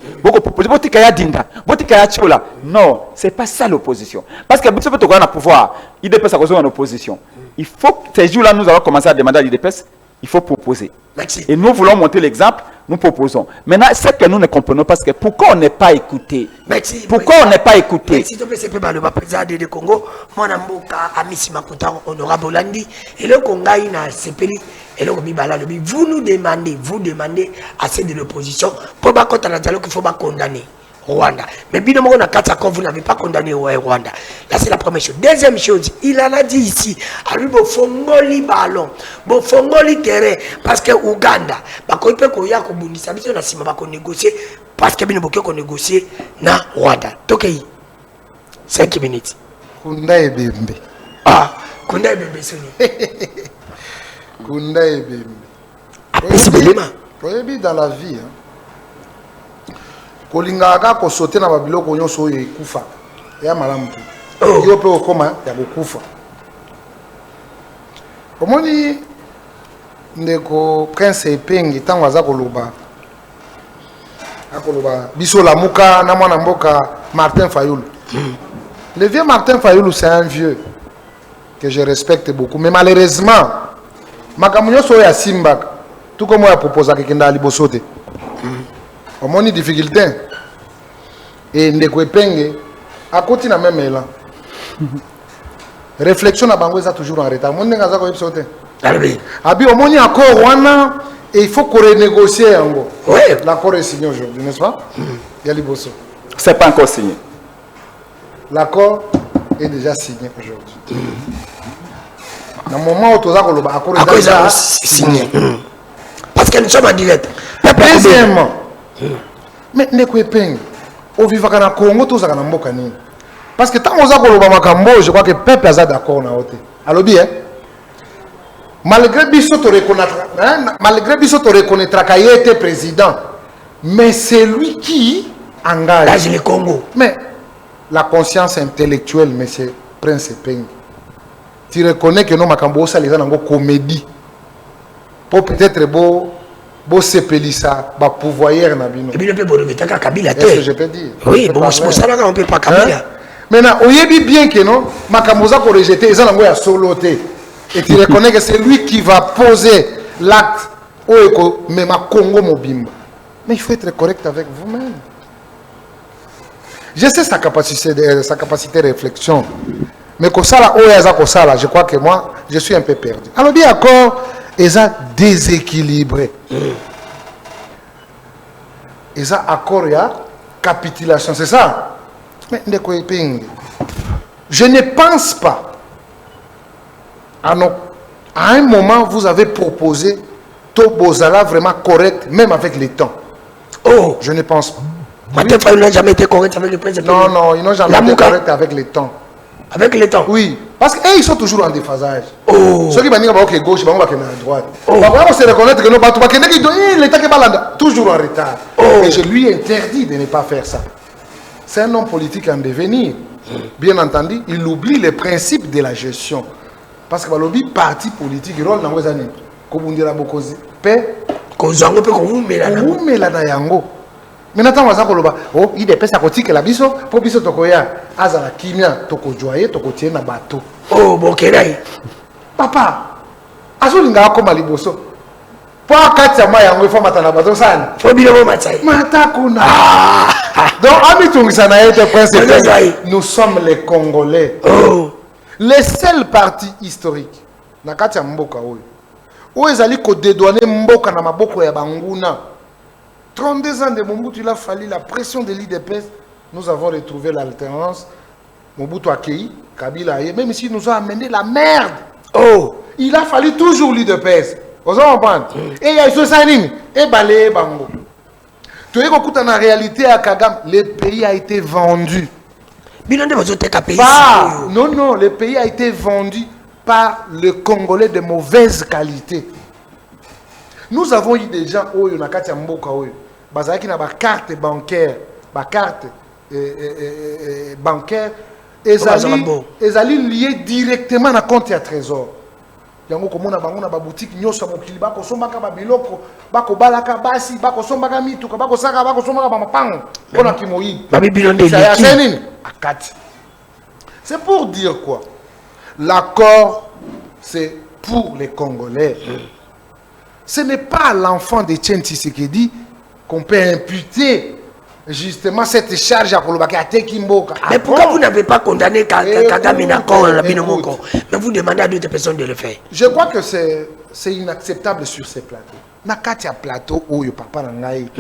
non, c'est pas ça l'opposition. Parce que Bissop peut avoir un pouvoir, il dépasse à cause en opposition. Il faut que ces jours-là nous allons commencer à demander à l'IDPS, il faut proposer. Merci. Et nous voulons montrer l'exemple, nous proposons. Maintenant, c'est que nous ne comprenons pas, parce que pourquoi on n'est pas écouté? Merci. Pourquoi on n'est pas écouté? S'il te plaît, c'est pas le président de Congo, mon amboka, Amissi Makuta, honorable Olandi, et le Congo, il a sepeli, et le Bibala, vous demandez à ceux de l'opposition, pour pas contre la dialogue qu'il faut pas condamner Rwanda. Mais bien on a 4 accords, vous n'avez pas condamné Rwanda. Là, c'est la première chose. Deuxième chose, il en a dit ici, à lui, bon fongoli ballon, bon fongoli terrain, parce que Ouganda, bah quand il peut qu'on y a qu'on bondi, ça veut dire qu'on a négocier, parce que bien qu'on négocier na Rwanda. Donc, 5 minutes. Kunda et Bembe. Ah, Kunda et Bembe, Sony. Kunda et Bembe. Après, c'est l'élément. Oui, dans la vie, hein. Kolingaka ko sauter na babiloko nyonso oyo ekufa ya malamu te yo pe okoma ya kokufa omoni ndeko Prince Epengi tango aza koloba biso lamuka na mwana mboka Martin Fayulu. Le vieux Martin Fayulu, c'est un vieux que je respecte beaucoup, mais malheureusement makambo nyonso oyo asimbaka tout comme oyo aproposaka ekenda liboso te. Omoni difficulté et ndeko Epenge à côté na même élan. Réflexion na bango est toujours en retard. Mon ndenga za ko episote. Abi omoni accord wana et il faut qu'on renégocier yango. Oui, l'accord est signé aujourd'hui, n'est-ce pas? Yali Bosso. C'est pas encore signé. L'accord est déjà signé aujourd'hui. Dans le moment où tu as l'accord est déjà signé. Parce que nous sommes en direct. Deuxièmement, mais ndeko Epenge au vivaka na Congo to zaka na mboka nini Parce que tant qu'on a pour Makambo, je crois que le peuple est d'accord. Alors bien, malgré Bissot te reconnaîtra qu'il était président, mais c'est lui qui engage. Là, le Congo. Mais la conscience intellectuelle, M. Prince Peng, tu reconnais que nous, Makambo, ça les a dans comédie. Pour peut-être beau s'épeler ça, bah pouvoir na bino. Et puis le peut remettre Kabila. Est-ce que je peux dire? Oui, bon, c'est pour ça qu'on peut pas Kabila. Maintenant, on y dit bien que non, Makambo za ko rejeter, ils ont la soloté. Et tu reconnais que c'est lui qui va poser l'acte au même à Congo Mobimba. Mais il faut être correct avec vous-même. Je sais sa capacité de réflexion. Mais que ça là, je crois que moi, je suis un peu perdu. Alors bien encore, ils ont déséquilibré. Ils ont accord à capitulation, c'est ça? Mais je ne pense pas. À un moment, vous avez proposé Tobozala vraiment correct, même avec les temps. Oh, je ne pense pas. Martin Fayulu n'a jamais été correct avec le président. Non, non, ils n'ont jamais été corrects avec les temps. Avec les temps? Oui, parce qu'ils sont toujours en déphasage. Oh. Ceux qui vont dire à gauche, ils vont à droite. On va se reconnaître que nous battons, l'État qui est toujours en retard. Et je lui interdis de ne pas faire ça. C'est un homme politique en devenir. Bien entendu, il oublie les principes de la gestion. Parce que le parti politique, il rôle dans les années. Comme on dirait beaucoup, paix. Maintenant, oh, il dépêche à côté que la biso, pour biso tokoya, azala kimia, toko joye, toko tiena bateau. Oh, bon, kénaï. Papa, azolinga comme à liboso. Pour katia ma yango, il faut matana bateau sana. Faut bien le matin. Matakuna. Donc, nous sommes les Congolais. Oh. Les seuls partis historiques. Na katia mboka oyo. Où ils allaient dédouaner mboka na maboko ya banguna. 32 ans de Mobutu, il a fallu la pression de l'IDPS. Nous avons retrouvé l'alternance. Mobutu a accueilli, Kabila a eu, même si nous a amené la merde. Oh, il a fallu toujours l'IDPS. Vous comprenez? Et il y a eu ce et balé bango. Tu vois qu'en réalité à Kagame, le pays a été vendu. Non, non, le pays a été vendu par le Congolais de mauvaise qualité. Nous avons eu des gens qui ont des cartes bancaires, ils allaient lier directement à compte à trésor. Il y a des boutiques qui ont des c'est pour dire quoi? L'accord, c'est pour les Congolais. Ce n'est pas à l'enfant de Tien Tshisekedi qu'on peut imputer justement cette charge à Kolobaka. Mais pourquoi vous n'avez pas condamné Kagame mais vous demandez à d'autres personnes de le faire? Je crois que c'est inacceptable sur ces plateaux. Nakatia plateau où papa nangai.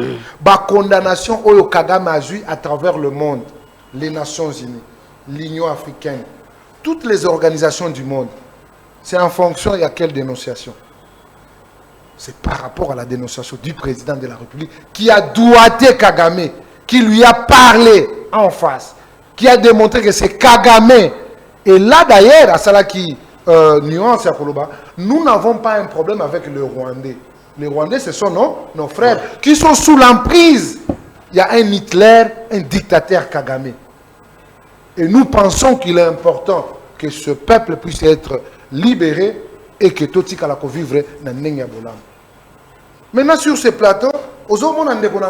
Ba condamnation où Kagame a joué à travers le monde, les Nations Unies, l'Union africaine, toutes les organisations du monde. C'est en fonction de quelle dénonciation. C'est par rapport à la dénonciation du président de la République qui a doigté Kagame, qui lui a parlé en face, qui a démontré que c'est Kagame. Et là d'ailleurs, à cela qui nuance à Koloba, nous n'avons pas un problème avec le Rwandais. Les Rwandais, ce sont nos frères qui sont sous l'emprise. Il y a un Hitler, un dictateur Kagame. Et nous pensons qu'il est important que ce peuple puisse être libéré et que tout ce qu'il a vivre dans le bolam. Maintenant, sur ce plateau, aux hommes, on a des gens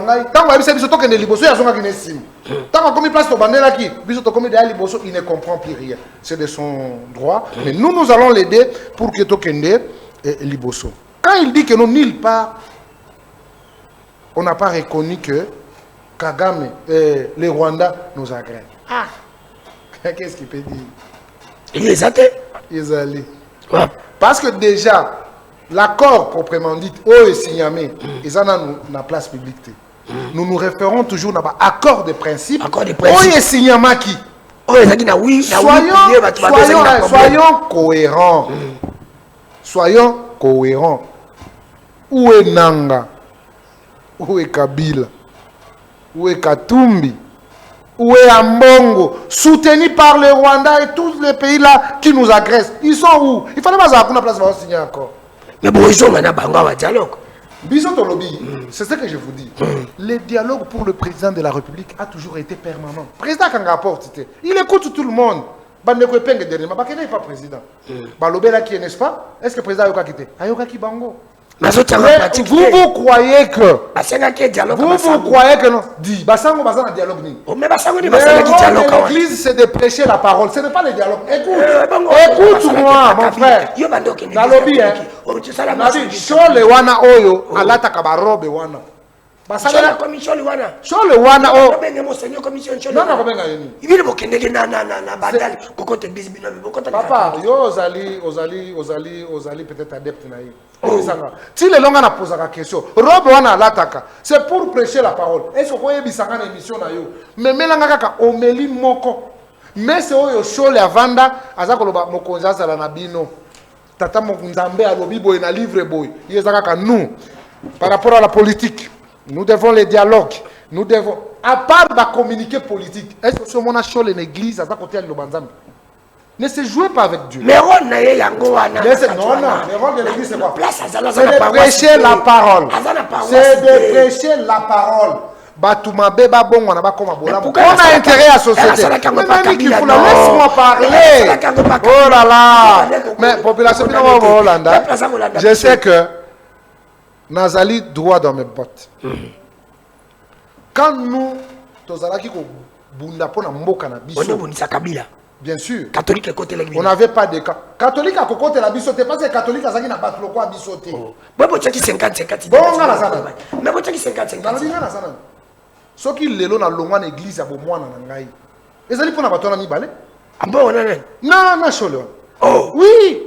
il ne comprend plus rien. C'est de son droit. Mais nous allons l'aider pour que Tokende et Liboso. Quand il dit que nous, nulle part, on n'a pas reconnu que Kagame et les Rwandais nous agrègent. Ah! Qu'est-ce qu'il peut dire? Il les a fait. Ils allaient. Parce que déjà, l'accord proprement dit, oh et signamé, ils en ont la place publique. Nous nous référons toujours à l'accord de principe. Accord de principe. Oh et signamé qui? Soyons cohérents. Soyons cohérents. Où est Nanga? Où est Kabila? Où est Katumbi? Où est Ambongo, soutenu par le Rwanda et tous les pays là qui nous agressent. Ils sont où? Il fallait pas avoir une place pour signer encore. Mais bon, ils ont un dialogue. Bisous lobby, c'est ce que je vous dis. Le dialogue pour le président de la République a toujours été permanent. Président quand rapporte, il écoute tout le monde. Bandeko Epenge dernièrement, Bakene n'est pas président. Balobela qui est, n'est-ce pas? Est-ce que le président Ayoka quitté? Ayoka qui bango. Mais vous croyez que vous croyez que non? Dis, Basango Basana dialogue ni. Le l'église c'est de prêcher la parole, ce n'est pas le dialogue. Écoute-moi mon frère. Dans le lobby hein. Show le wana oyo alata kabarobe wana. Basala commission le wana. Show le wana o. Non non kobenga yini. Ibile bokendeke na badal kokote bizbina bokota. Papa, yo ozali peut-être adepte na yi. Si les longs posent la question, robe wana lataka, c'est pour prêcher la parole. Est-ce que vous avez une émission na yo? Mais melangaka omeli moko. Mais c'est oyo show le avanda azakoloba mokonza sala na bino. Tata mokunzambe alobi boy na livre boy. Yezaka nous par rapport à la politique, nous devons les dialogues. Nous devons à part la communiquer politique. Est-ce que ce mon a show l'église à côté de l'Obanzambe? Ne se jouez pas avec Dieu. Mais non, le rôle de l'église c'est quoi? C'est de prêcher la parole. C'est de prêcher la parole. On a intérêt à la société. Laisse-moi parler. Oh là là. Mais population je sais que Nazali droit dans mes bottes. Quand nous, bien sûr. Catholique côté l'église. On n'avait pas de cas. Catholique à côté la bisoté parce que catholique à ça qui n'a pas trop quoi bisoté. Bon, bon, tu 50-50. Bon, on a la sana. Mais bon, tu 50-50. Dans la vie, on a la sana. Ce qui est là, l'on église à Bomois dans Nangaï. Et ça, il faut n'a pas ton ami balé. Ah bon, on a non, non, cholo. Oh, oui.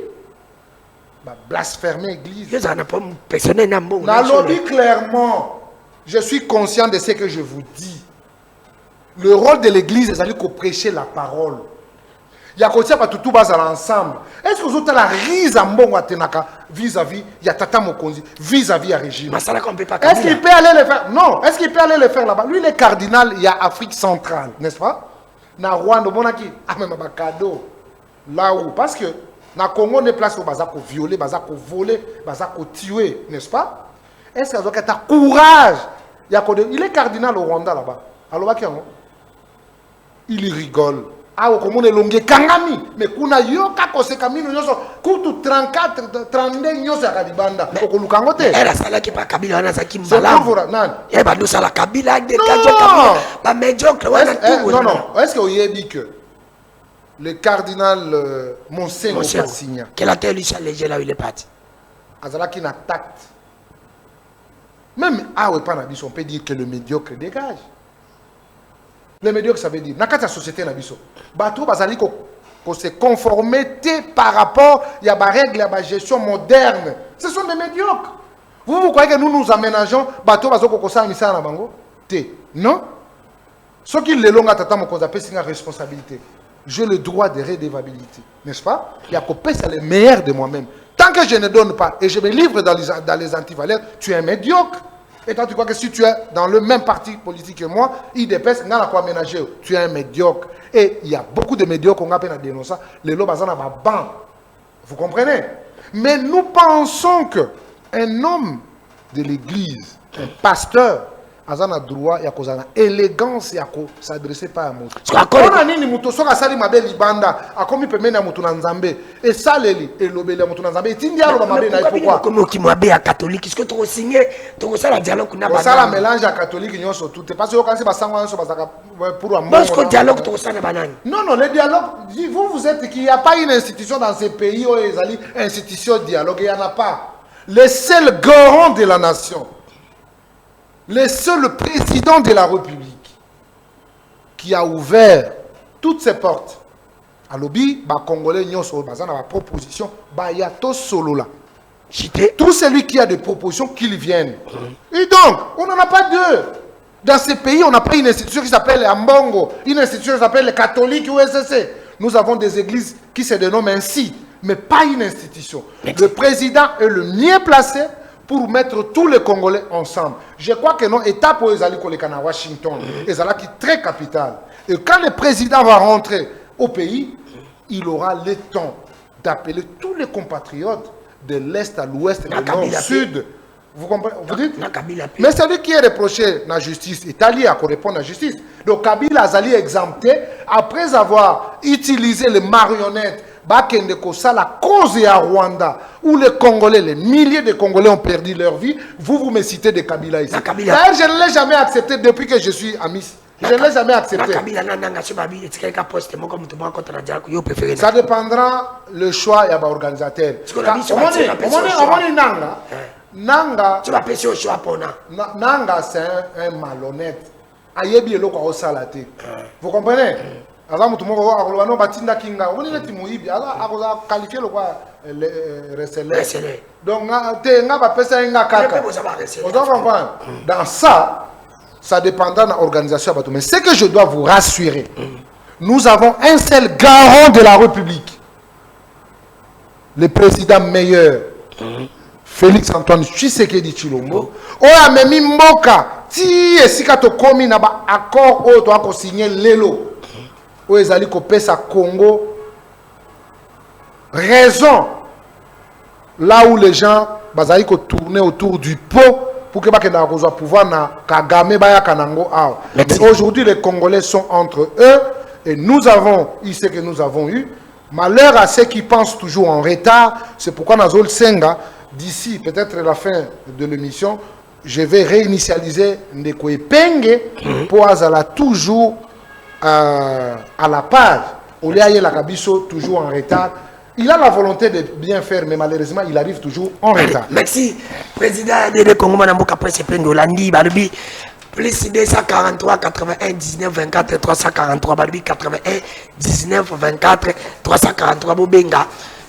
Bah, blasphémer église. Je n'ai pas personnel n'a bon. Dans lobby clairement, je suis conscient de ce que je vous dis. Le rôle de l'église, c'est d'aller prêcher la parole. Il y a côté pas tout bas ensemble. Est-ce que vous avez la rise en bon vis-à-vis il y a Tata Mokonzi vis-à-vis à régime? Est-ce qu'il peut aller le faire? Non. Est-ce qu'il peut aller le faire là-bas? Lui, il est cardinal, il y a Afrique centrale, n'est-ce pas? Na Rwanda, monaki, ah mais ma cadeau. Là où? Parce que na Congo, on est place où bazako violer, bazako voler, bazako tuer, n'est-ce pas? Est-ce qu'il y a courage? Il est cardinal au Rwanda là-bas. Alors, il rigole. Ah, comme on est longué kangami, mais kuna yoka kose kamino nyoso kutu 34 32 nyoso akadibanda okolukangote era sala ki pa kabila wana zaki mbala et ba nous sala kabila de kajo ba médiocre wana tout non non est-ce que vous avez dit que le cardinal Monseigneur Passigna quel a été lui challenger là où il est parti azala qui n'attaque même ah ouais pas na biso on peut dire que le médiocre dégage. Le médiocre, ça veut dire, dans la société, bateau bazali ko se conformer par rapport à la règle, à la gestion moderne. Ce sont des médiocres. Vous croyez que nous nous aménageons, bateau bazoko ko sa misana bango? Non. Ce qui le long à tata mo koza pesi responsabilité. J'ai le droit de redevabilité, n'est-ce pas? Il y a que c'est le meilleur de moi-même. Tant que je ne donne pas et je me livre dans les antivaleurs, tu es un médiocre. Et toi, tu crois que si tu es dans le même parti politique que moi, il dépasse, il n'a quoi aménager. Tu es un médiocre. Et il y a beaucoup de médiocres qu'on appelle à dénoncer. Les lots basant à ban. Vous comprenez? Mais nous pensons qu'un homme de l'église, un pasteur, a un droit, il y a une élégance, il y a s'adresser pas à moi. On a ni muto soka sali mabeli banda, a comme il peut mener à mutu nanzambe et saleli et lobeli à mutu nanzambe. Et tindi alo mabeli na pourquoi? Comme qui m'a à catholique, est-ce que tu as signé, tu as la dialogue na ba. Ça la mélange à catholique nyo so tout. Parce que quand c'est basango nyo so basaka pour amour. Parce que dialogue tu as na banane. Non non, le dialogue, vous êtes qu'il n'y a pas une institution dans ces pays où ils allaient institution de dialogue, il y en a pas. Le seul garant de la nation. Le seul président de la République qui a ouvert toutes ses portes à l'obi, les Congolais n'ont pas proposition, il y a tout solo là. Tout celui qui a des propositions, qu'il vienne. Et donc, on n'en a pas deux. Dans ces pays, on n'a pas une institution qui s'appelle Ambongo, une institution qui s'appelle les catholiques ou SSC. Nous avons des églises qui se dénomment ainsi, mais pas une institution. Le président est le mieux placé pour mettre tous les Congolais ensemble. Je crois que nos étapes où ils allaient à Washington, ils allaient très capital. Et quand le président va rentrer au pays, il aura le temps d'appeler tous les compatriotes de l'Est à l'Ouest, du Nord au Sud. Vous comprenez? Vous dites? Mais celui qui est reproché dans la justice, Italie a répondre à la justice. Donc Kabila a été exempté après avoir utilisé les marionnettes. La cause est à Rwanda, où les Congolais, les milliers de Congolais ont perdu leur vie. Vous me citez de Kabila ici. D'ailleurs, je ne l'ai jamais accepté depuis que je suis à Miss. Je ne l'ai jamais accepté. Ça dépendra le choix et l'organisateur. Nanga, c'est un malhonnête. Vous comprenez? Donc, dans ça dépendra de l'organisation. Mais ce que je dois vous rassurer, nous avons un seul garant de la République, le président meilleur, Félix Antoine Tshisekedi Tshilombo. Oya memi mboka ti esika to komi na ba accord o to ako signer lelo. O ezali ko pesa Congo raison là où les gens bazali ko tourner autour du pot pour que ba ke na ko pouvoir na Kagame ba ya kanango a. Mais aujourd'hui les Congolais sont entre eux et nous avons eu ce que nous avons eu. Malheur à ceux qui pensent toujours en retard, c'est pourquoi Nazol Senga d'ici peut-être la fin de l'émission, je vais réinitialiser Ndeko Epenge pour Azala toujours à la page. Oliaye Lakabiso toujours en retard. Il a la volonté de bien faire, mais malheureusement, il arrive toujours en retard. Merci. Président de Congo, Manamboka Presse Pendolandi, Balbi, plus 243 81 19 24 343, Balbi 81 19 24 343, Bobenga.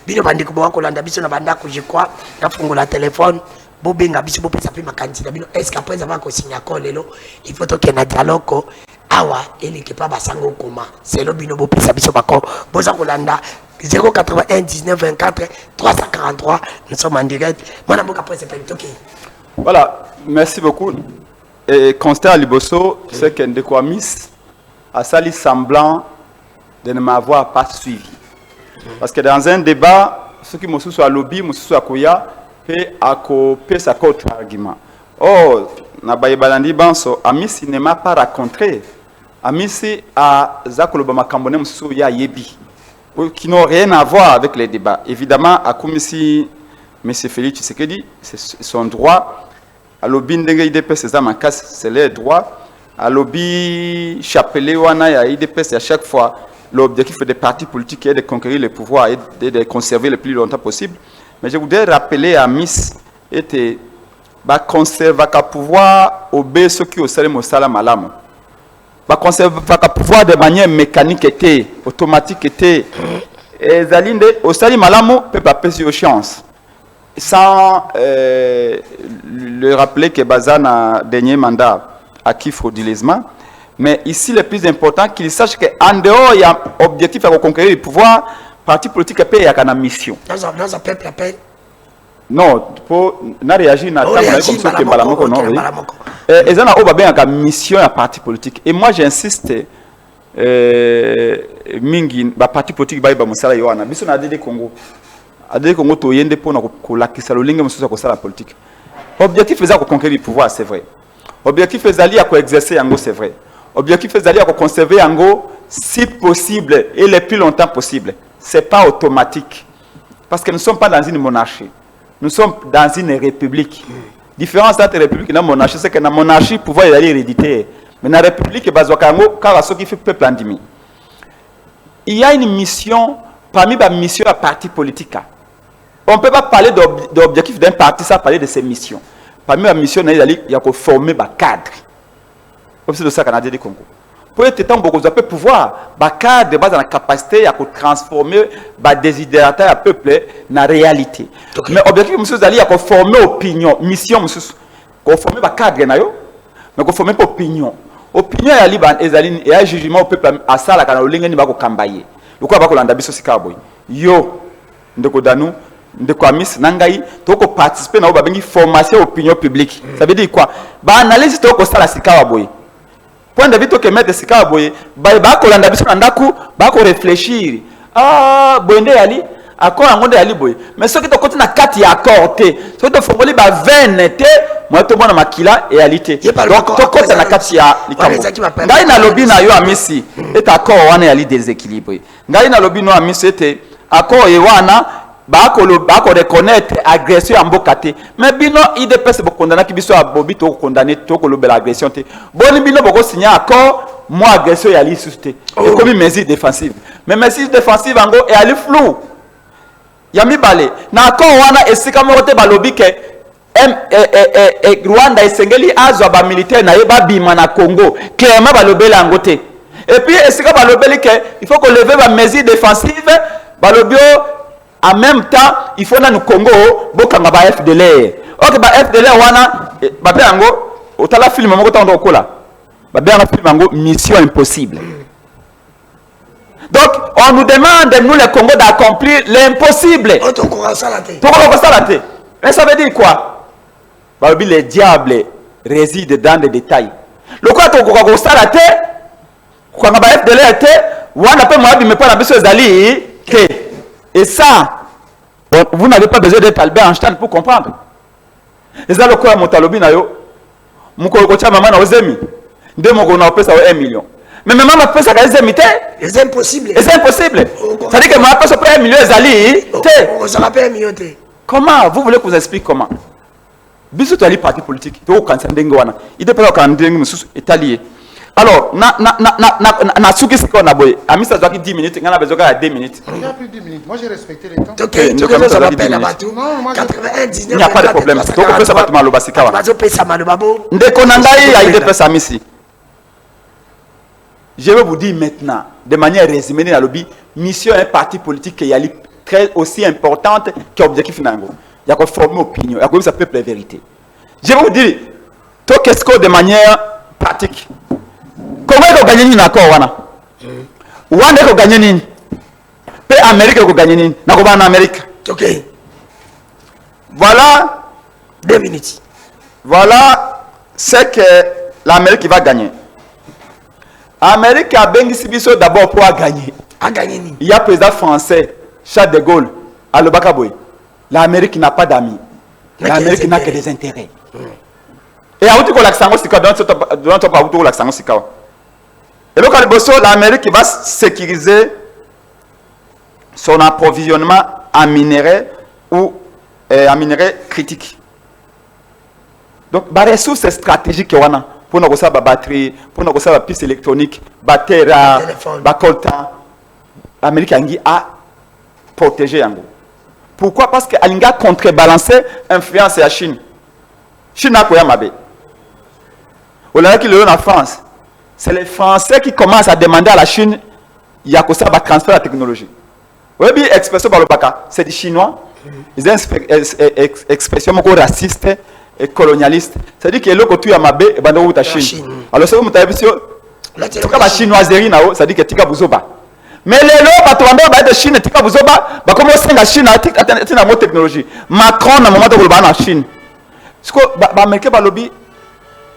Bino bandiko bo kolanda biso na bandako je crois na fungola téléphone bo benga biso bo pesa pe makantina bino est-ce qu'après avoir ko signer ko lelo il faut to kena dialogue awa elike pa basango koma c'est lo bino bo pesa biso bako boza kolanda 081 19 24 343 nous sommes en direct mona mboka presse pe toki. Voilà, merci beaucoup. Et constat Liboso, c'est que Ndeko Miss a sali semblant de ne m'avoir pas suivi. Parce que dans un débat, ceux qui m'ont sous à lobby, m'ont sous à Koya, peut sa contre-argument. Oh, Nabaye Balandi Banso, Amissi ne m'a pas rencontré. Amissi a Zakolobama Kambone Moussou Ya Yebi, qui n'ont rien à voir avec les débats. Évidemment, à Komissi, M. Félix Tshisekedi, c'est son droit. À lobby Ndenge IDP, c'est leur droit. À lobby Chapelet Wana, ya IDP, c'est à chaque fois. L'objectif des partis politiques est de conquérir le pouvoir et de les conserver le plus longtemps possible. Mais je voudrais rappeler à Miss était conserver le pouvoir au ceux qui au salam malamu. Conserver le pouvoir de manière mécanique était automatique était et zalinde au salam malamu peut pas passer aux chances. Sans le rappeler que Bazana dernier mandat acquis frauduleusement. Mais ici, le plus important, qu'il sache qu'en dehors, il y a un objectif à conquérir le pouvoir, le parti politique a une mission. Dans un peuple appelle. Non, pour réagir à comme ça que Balamoko non. Et ça a une mission à parti politique. Et moi, j'insiste, mingi, le parti politique va être musala yoana. Biso na DD Congo. ADD Congo to yende pour la kisalolinga mususa ko sala politique. Objectif est de conquérir le pouvoir, c'est vrai. Objectif est d'aller à exercer yango, c'est vrai. Objectif est d'aller à conserver yango si possible et le plus longtemps possible. Ce n'est pas automatique. Parce que nous ne sommes pas dans une monarchie. Nous sommes dans une république. Différence entre république et la monarchie, c'est que dans la monarchie, le pouvoir est héréditaire. Mais dans la république, car ce qui fait peuple endimi. Il y a une mission, parmi les missions à parti politique. On ne peut pas parler d'objectif d'un parti sans parler de ses missions. Parmi les missions, il y a former des cadres. C'est de ça qu'on a dit Congo. Pour être temps, vous avez pouvoir, les cadres de base dans la capacité à transformer les désidérateurs à peuple dans la réalité. Okay. Mais l'objectif, monsieur, c'est de former opinion, mission, monsieur, de former les cadres, mais de former opinion. Opinion, il y a un jugement au peuple à ça, il y a un cambaye. Le quoi, il y a un yo, ndeko danou, de quoi Miss Nangaï, toko participer na obabengi formation opinion publique. Ça veut dire quoi? Ba analyse toko sala sikawa boy. Point de vue to que mettre sikawa boy, ba ko landa biso nandaku, ba ko réfléchir. Ah, boyende ali, accord angonde ali boy. Mais ce qui to côté na 4 ya accord té. Ce to fongoli ba 20 té, moi to bona makila et alité. Donc to côté na 4 ya likambo. Ngai na lobby na yo amisi, et accord wana ali déséquilibré. Ngai na lobby no amisi té accord e wana bako reconnaître agression en bokate mais bino IDPS bo condamner ki biso abobi to condamner to ko lobela agression te boni bino boko signer accord moi agression ya li susté et comme mesure défensive mais mesure défensive ango et ali flou ya mibale na accord wana esika moko te balobi ke Rwanda esengeli azwa ba militaire na yeba bima na Congo clairement balobela ango te et puis esika balobeli ke il faut que lever ba mesure défensive balobio en même temps il faut dans le Congo bokanga ba FDLR ok ba FDLR wana ba yango otala film moko tando okola ba yango film yango mission impossible donc on nous demande nous les Congo d'accomplir l'impossible mais ça veut dire quoi ba les diables résident dans les détails le quoi to ko sala te ko nga ba FDLR te wana pe mo abi me pa na biso ezali ke. Et ça, vous n'avez pas besoin d'être Albert Einstein pour comprendre. Et ça, le quoi, mon talobi na yo, mon kocha maman na ozemi, de mon gona pesa 1 million. Mais maman pesa ka ozemi te, c'est impossible. C'est impossible. Ça dit que ma pesa 1 million ezali te. On se rappelle 1 million te. Comment vous voulez que je vous explique comment? Biso tali parti politique, to kansa ndenge wana. Ide pesa ka ndenge mususu etalié. Alors, na souki siko na boye. Amisa zaki 10 minutes, ngana bezoka ya 2 minutes. Il n'y a plus 10 minutes. Moi j'ai respecté les temps. Ok, tu peux ça m'appelle à Batou. Il n'y a pas de problème. Donc on peut ça battre maloba sikawa. Ndeko nangai ya ide pesa misi. Je vais vous dire maintenant, de manière résumée dans lobby, mission un parti politique qui est très aussi importante qu'objectif nango. Il y a qu'on former opinion, il y a qu'on ça peuple la vérité. Je vais vous dire, tout qu'est-ce que de manière pratique. Comment est-ce qu'on gagne n'accord wana? Wanda est-ce qu'on gagne ni? Pe Amérique est-ce qu'on gagne ni? N'ako ba en Amérique. Ok. Voilà 2 minutes. Voilà ce que l'Amérique va gagner. L'Amérique a bien biso d'abord pour gagner. A gagné ni? Il y a président français Charles de Gaulle à Lobakaboy. L'Amérique n'a pas d'amis. L'Amérique n'a que des intérêts. Et à où tu connais l'accent aussi quand dans ton parcours l'accent aussi quand. Et donc l'Amérique va sécuriser son approvisionnement en minerais ou en minerais critiques. Donc les ressources stratégiques pour nous la batterie, pour nous la piste électronique, batterie, coltan, l'Amérique a protégé Yango. Pourquoi? Parce qu'elle a contrebalancé l'influence de la Chine. Chine a quoi mabe. Au lieu qu'il y a en France, c'est les Français qui commencent à demander à la Chine, il y a quoi ça va transférer la technologie. Vous voyez, expression par le baka, c'est des Chinois, ils ont une expression raciste et colonialiste. C'est-à-dire que l'autre tu as mabe et bando ta Chine. Alors c'est vous m'avez dit que la chinoiserie nao, c'est-à-dire que tika buzoba. Mais les lots batouando de Chine tika buzoba, ba comment c'est la Chine a tina mo technologie. Macron na moment de le ban en Chine. Ce que ba américain ba lobby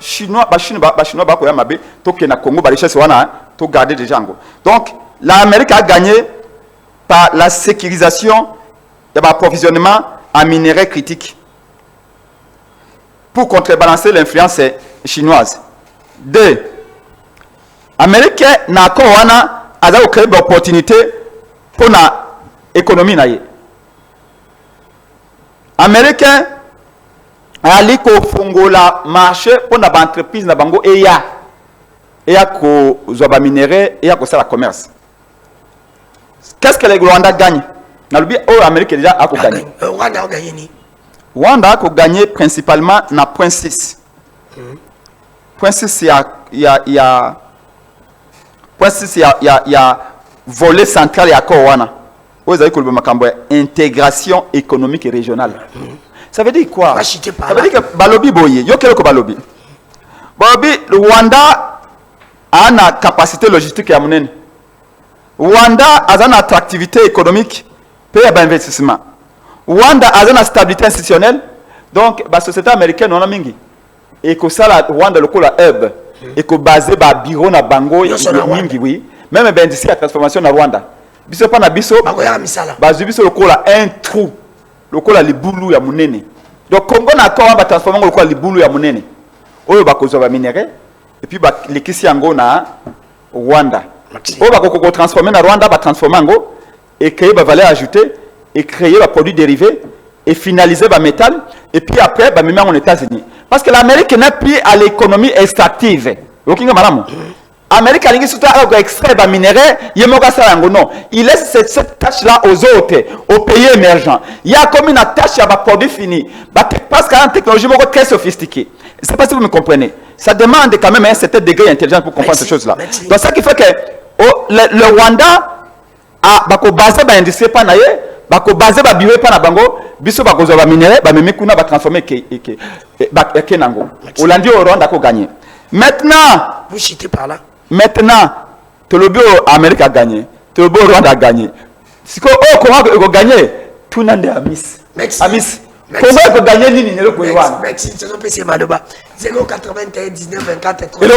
chinois ba chinois ba ko ya mabe to ke na Congo ba richesse wana to garder des gens. Donc l'Amérique a gagné par la sécurisation de l'approvisionnement en minerais critiques pour contrebalancer l'influence chinoise. 2. L'Amérique n'a pas créé des opportunités pour l'économie. L'Amérique a dit qu'il faut la marché pour l'entreprise et il y a des minerais et il y a le commerce. Qu'est-ce que les Rwanda gagnent? L'Amérique déjà a gagné. Rwanda a gagné. Rwanda a gagné principalement dans point 6. Point 6, il y a volet central et accord wana. Vous avez intégration économique et régionale. Ça veut dire quoi? Ça veut dire que Balobi Boye, yo kelo ko Balobi. Balobi, le Rwanda a une capacité logistique à mener. Rwanda a une attractivité économique, paye à investissement. Rwanda a une stabilité institutionnelle. Donc, la société américaine, on a mingi. Et que ça, la Rwanda, le coup, la hub. Et que basé, le bureau, na bango, mingi, oui. Même l'industrie de transformation na Rwanda. Biso pas na biso. Basé, biso, le coup, la un trou. Le coup, la liboulou, ya munene. Donc, Congo n'a encore pas transformé le coup, la liboulou, ya munene. Oyo, ba kozo ba minerai. Et puis, ba lekisi yango na Rwanda. Oyo, ba koko transformer na Rwanda, ba transformer yango. Et créer la valeur ajoutée. Et créer le produit dérivé. Et finaliser le métal, et puis après, bah, même aux États-Unis. Parce que l'Amérique n'est plus à l'économie extractive. L'Amérique a extrait de minerai, non. Il laisse cette tâche-là aux autres, aux pays émergents. Il y a comme une tâche à produit fini. Parce qu'il y a une technologie très sophistiquée. Je ne sais pas si vous me comprenez. Ça demande quand même un certain degré d'intelligence pour comprendre ces choses-là. Donc, ça qui fait que le Rwanda a basé l'industrie panaye. Bako basé ba biwe pa na bango biso bako zo ba minéraux ba memi kuna ba transformer ke nango Hollandi au Rwanda ko gagné maintenant vous chitez par là Tolobi au Amérique a gagné Tolobi au Rwanda a gagné siko comment ko gagné tout nande amis comment ko gagné nini ne ko yiwana merci c'est un PC maloba 081 19 24 3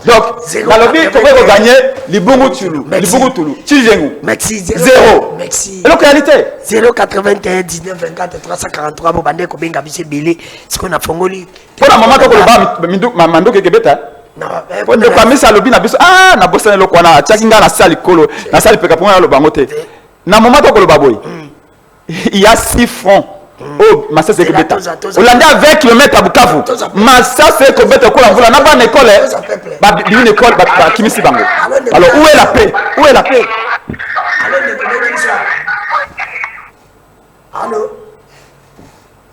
donc malobi comment ko gagné libungu tulu Chizengu merci 0 merci et localité 081 19 24 343 bo bande ko benga bise belé siko na fongoli pour la maman ko ba mindu mamando ke kebeta on ne pas mis ça lobi na biso na bosana lokwa na tchakinga na sali kolo na sali peka pour lo bangote na maman ko lo baboy il y a 6 francs. Oh, Massa c'est Kobeta. Hollande à 20 km à Bukavu. Massa c'est Kobeta. Quand on voit là-bas une école, une école, qui me bango. Alors où est la paix? Où est la paix? Allô?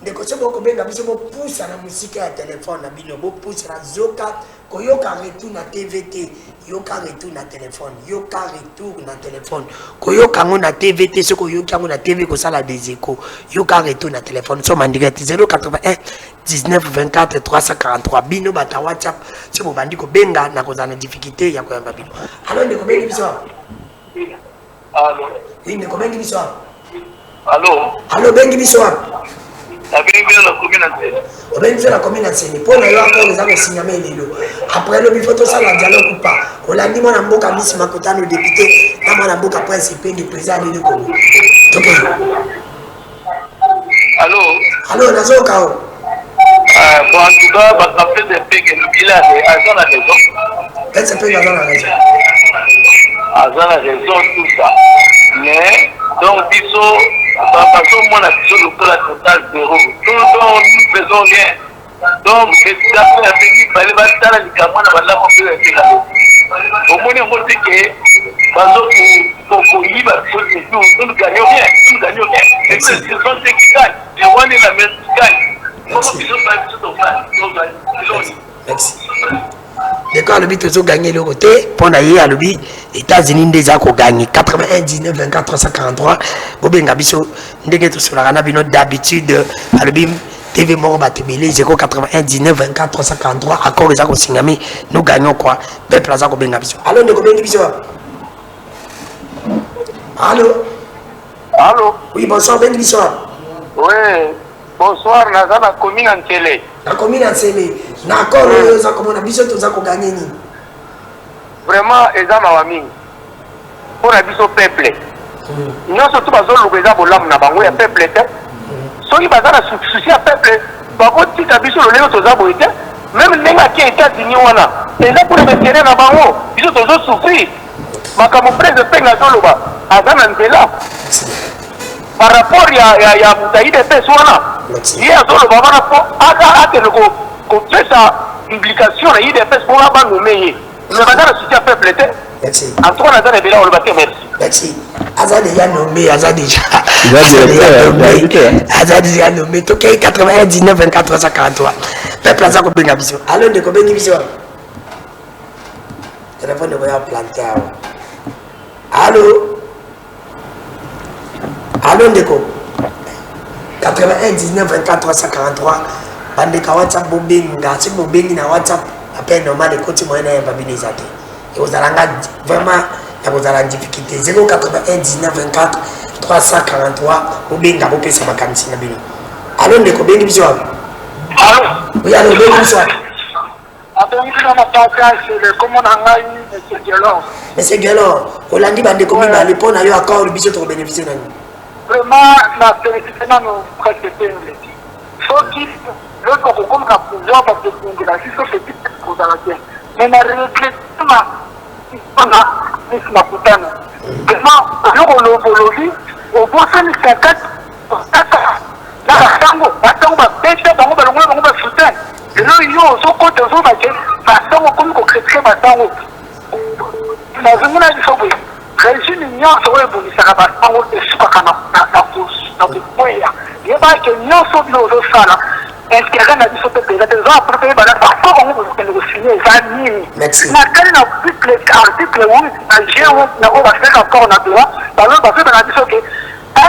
Ndeko sebo ko benga biso bo pousse na musique ya téléphone na bino bo pousse na zoka ko yoka retour na TVT yoka retour na téléphone yoka retour na téléphone ko yoka ngo na TVT ce ko yoka ngo na TV ko sala des échos yoka retour na téléphone so mandigati 081 19 24 343 bino bata WhatsApp sebo bandi ko benga na ko zana difficulté ya ko yamba bino alors ndeko bengi biso allô ndeko bengi biso allô bengi biso la commune enseignée pour les gens qui ont signé lelo après le photo ça la dialogue ou pas Hollandi mwana mboka Miss Makota le député na mwana mboka principal du président de Congo donc allô nazo kao bon en tout cas va rappeler des pays que le bilan est à la raison c'est pas dans la raison à la raison tout ça mais donc biso parce que moi la biso le total zéro donc nous faisons rien donc c'est ça la pays fallait va ça la camana va la faire au moins on dit que parce que pour y va nous gagnons rien et c'est ce qui gagne et on est la même qui gagne merci d'accord le but de gagner le côté pour aller à l'objet États-Unis déjà ko gagné 81 19 24 343 bobenga biso ndenge to sur la bino d'habitude à l'objet TV mort batebele 081 19 24 343 accord les ko signamé nous gagnons quoi peuple za ko benga biso allô ndeko bengi biso allô oui bonsoir bengi biso oui bonsoir na commune en télé la commune en télé na accord za ko na biso to za ko gagner ni vraiment eza mawa mingi mpona biso peuple nyonso to bazoluka eza bolamu na bango ya peuple te soki baza na susi ya peuple bakotika biso lolenge toza boye te meme ndenge ake États-Unis wana eza mpona batere na bango biso tozosouffrir makambo prese mpenga azoloba aza na nzela par rapport ya mutaide pese wana ye azoloba wana mpo akende kopesa implication na idps mpo abanome ye mais baza na soutien peuple te en tout cas naza na ebela oloba te merci aza déjà nommé aza déjà nommé tokei 81 19 24 343 peuple aza kobenga biso alo ndeko bengi biso telefone koya plante awa alo ndeko 81 19 24 343 bandeka WhatsApp bobenga soki bobengi na WhatsApp appel normal ekoti moyen na yemba bino eza te ekozalanga vraiment ekozala difficulté 081 19 24 343 obenga bopesa makanisi na bino. Allô ndeko bengi biso wapi? Allô? Oui, allô bengi biso wapi? Monsieur Gelor, Olandi bandeko mibale mpo na yo accord biso tokobénéficie nani? Vraiment, la félicité dans nos presque pénales. Sauf qu'il l'autre comme un pouvoir parce que c'est la juste petite pour la terre. Mais la réalité, on a ma putain. Vraiment, l'obologie, au bout de 50, là, attends, va pêcher, on va soutenir. Et là, il y a aussi côté de zone façon comme qu'on crée façon. La zone là, il faut que réussir l'union sur le bout de ça va pas au dessus pas quand dans le point là. Il y a pas que l'union sur le sala. Est-ce qu'il y a des choses peut-être des gens pour payer par rapport au monde que nous signons ça ni. Na quand on a plus les articles où j'ai on va faire encore on a droit. Par exemple parce que on a dit que 1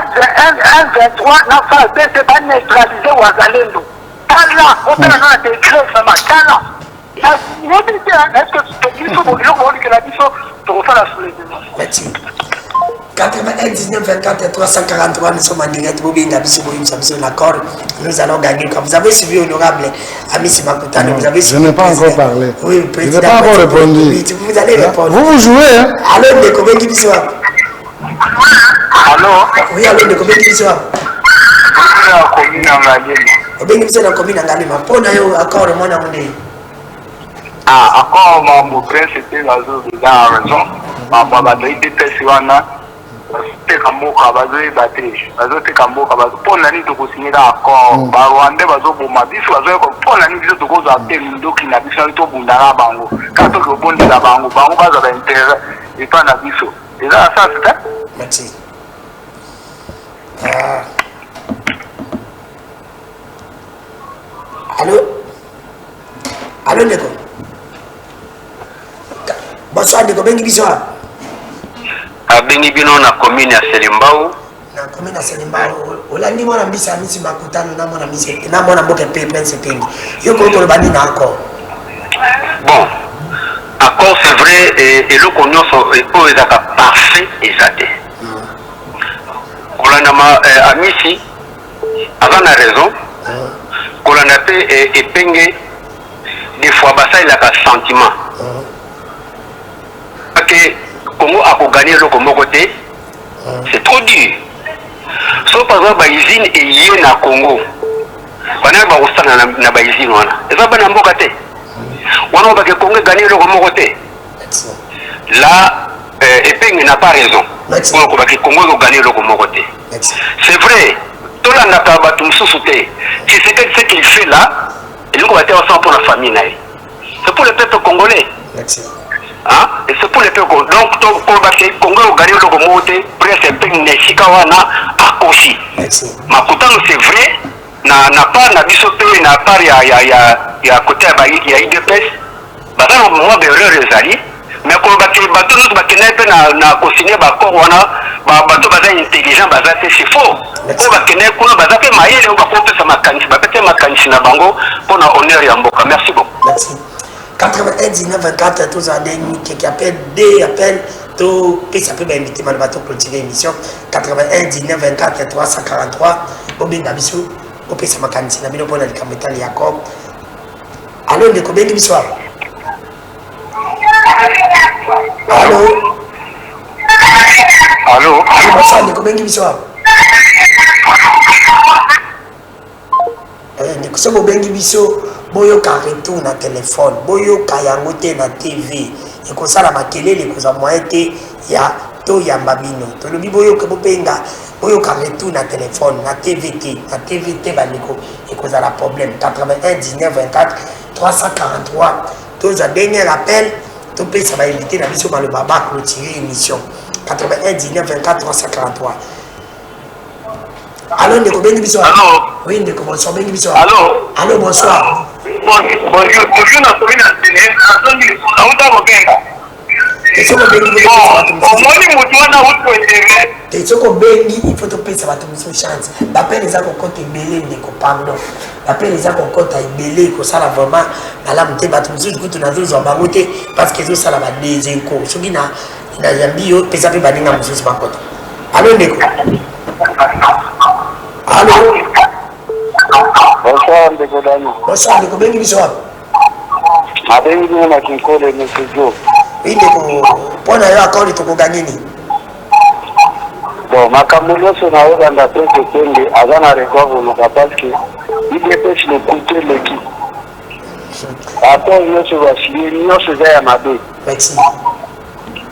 23 n'a pas été pas neutralisé ou azalendo. Kala, on a été créé vraiment kala. Est-ce que tu peux vous dire que la mission pour faire la soulèvement? Merci. 81 19 24 343, nous sommes en direct. Nous allons gagner. Comme vous avez suivi honorable Amici Makutano, vous avez suivi. Je n'ai pas encore parlé. Oui, je président. n'ai pas encore répondu. Oui, vous allez répondre. Vous jouez, hein? Allô, de combien qui bisou? Allô? Oui, allô, de combien qui bisou? Combien qui bisou dans la commune d'Angalima? Pour nous, accord, mon amour. Ah, encore mon frère, c'était la zone de la raison. Ma maman était persuadée. C'était comme moi, bazoé batté. Bazoé comme moi, bazoé. Pour l'année de continuer d'accord. Barwande bazoé pour ma vie. Bazoé comme pour l'année de continuer d'accord. Mundo qui n'a pas tout pour ndala bango. Quand on le bon de la bango, bango bazoé intérêt. Et pas n'a biso. Et là, ça c'est. Merci. Allô? Allô, Neko? Bonsoir, Neko. Bengi biswa. Bengi bino na commune ya Selimbao. Na commune ya Selimbao. Olandi mwana mbisa Amici Makutano na mwana mbisa. Na mwana mboke Prince Pengi. Yo ko ko bani na accord. Bon. Accord c'est vrai et le konyo so po ezaka parfait ezate. Kolanda ma Amici avant a raison. Kolanda pe epenge des fois basa il a ka sentiment. Que Congo a gagné le côté, c'est trop dur. Sauf par exemple, l'usine est liée à Congo. On a pas l'usine. Et ça, on a pas on a Congo gagné le côté. Là, Epeng n'a pas raison. On a Congo a gagné le côté. C'est vrai, tout le monde n'a pas battu sous-souté. Si c'est ce qu'il fait là, il va être ensemble pour la famille. C'est pour le peuple congolais. Hein? Et c'est pour les peuples. Donc, pour le Congo, on gagne le côté, presque un peu Neshikawana à Koshi. Makutano, c'est vrai, n'a pas, n'a bisopé, n'a pas, il y a côté, il y a IDPS. Bah, ça, on va berrer les alliés. Mais quand on va bateau, nous, n'a consigné, bah, quand on a, bateau, bah, intelligent, bah, c'est faux. On va kenner, on va faire maïe, on va compter sa macanchi, bah, peut-être macanchi na bango, pour na honneur et amboka. Merci beaucoup. Merci. 81 19 24 tous en dernier qui appelle des appels tout qui s'appelle invité mal bateau clôturer l'émission 81 19 24 343 Bobinga biso au pesa makanisi na bino pona likambetali yako. Allô ndeko bengi biso. Allô Allô? Bonsoir ndeko bengi biso. Ndeko so bengi biso boyo ka retour na téléphone boyo ka yango te na TV ekosala makelele koza moyen te ya to ya mbabino to lobi boyo ka bopenga boyo ka retour na téléphone na TVT bandiko ekozala problème 81 19 24 343 tous à dernier appel to pesa ba invité na biso maloba ba clôturer émission 81 19 24 343. Allô ndeko bengi biso. Allô? Oui ndeko bonsoir bengi biso. Allô? Allô bonsoir. Bonjour, na commune à Séné, à Zondi, à Outa Tesoko bengi omoni mutu wana utwendele. Tesoko bengi il faut te pesa bato miso chance. Bapele za kokota ebele ndeko pardon. Bapele za kokota ebele ko sala vraiment na mute bato miso kutu na zozo bango te parce que zo sala ba dezenko. Soki na yambi yo pesa pe baninga miso bakota. Allô, Ndeko. Allô. Bonsoir, Ndeko Dani. Bonsoir, Ndeko. Bengi biso. Abengi na Kinkole, Monsieur Joe. Oui, Ndeko. Pona yo akoli tukuganyini. Bon, makambo nyonso naozanga mpe kokende aza na rekovonoka parceke idps le coupe leki rapport nyonso basiye nyonso eza ya mabe Merci.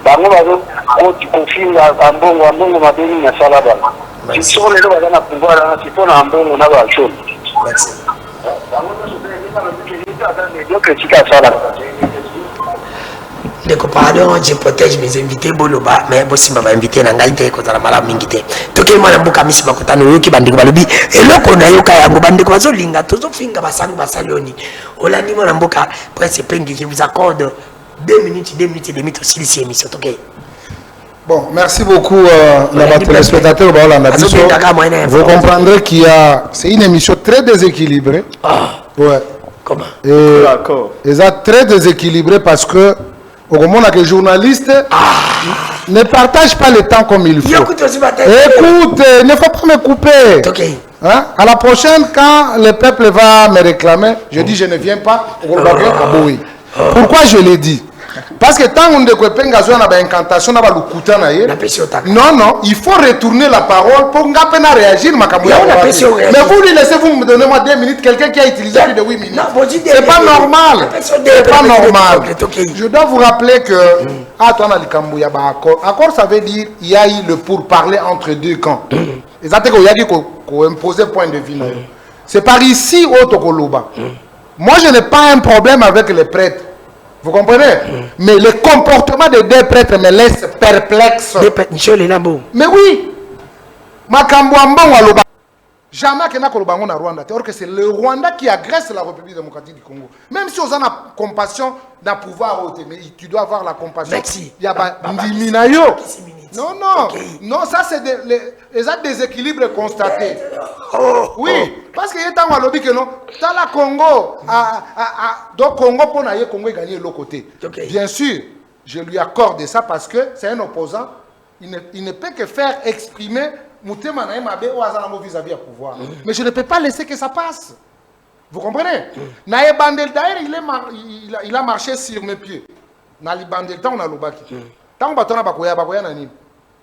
bango bazokoti kofinga ambongo mabe nini asala bango soko lelo baza na pouvoir wana sipo na ambongo na bashoni Merci. bango nyonso aza médiocre esika asala Ndeko, pardon, je protège mes invités boloba mais bosimba ba invité na ngai te kozala malamu mingi te toke mwana mboka misi bakotana yoki bandeko balobi eloko na yoka yango bandeko bazolinga tozofinga basali oni olandi mwana mboka presse pengi je vous accorde 2 minutes et demi tosilisi émission toke. Bon, merci beaucoup nos téléspectateurs. Vous comprendrez c'est une émission très déséquilibrée. Ouais. Comment? Et ça très déséquilibré parce que au moment où les journalistes ne partagent pas le temps comme il faut. Écoute, il ne faut pas me couper. Okay. Hein? À la prochaine, quand le peuple va me réclamer, je dis je ne viens pas. Pourquoi je l'ai dit? Parce que tant qu'on ne peut pas faire incantation, non, il faut retourner la parole pour réagir. Mais vous lui laissez, vous me donnez moi 2 minutes, quelqu'un qui a utilisé plus de 8 minutes. C'est pas normal. C'est pas normal. Je dois vous rappeler que accord, ça veut dire il y a eu le pourparler entre deux camps. Exactement, il y a dit qu'on imposait point de vue. C'est par ici au Tokoloba. Moi, je n'ai pas un problème avec les prêtres. Vous comprenez? Mais le comportement des deux prêtres me laisse perplexe. Mais oui. Jamais qu'il n'y a pas Rwanda. Alors que c'est le Rwanda qui agresse la République démocratique du Congo. Même si on a la compassion d'un pouvoir, mais tu dois avoir la compassion. Il y a non, non. Okay. Non, ça c'est des déséquilibres constatés. Oui, parce qu'il y a un lobby que non. Dans la Congo, donc Congo pour naïe Congo gagner de l'autre côté. Okay. Bien sûr, je lui accorde ça parce que c'est un opposant. Il ne peut que faire exprimer Moutema naïe mabe ou azanamo vis-à-vis à pouvoir. Mais je ne peux pas laisser que ça passe. Vous comprenez? Naïe Bandel d'ailleurs il a marché sur mes pieds. Nali Bandel tant on a l'obaki. Tant on a bakoya nani.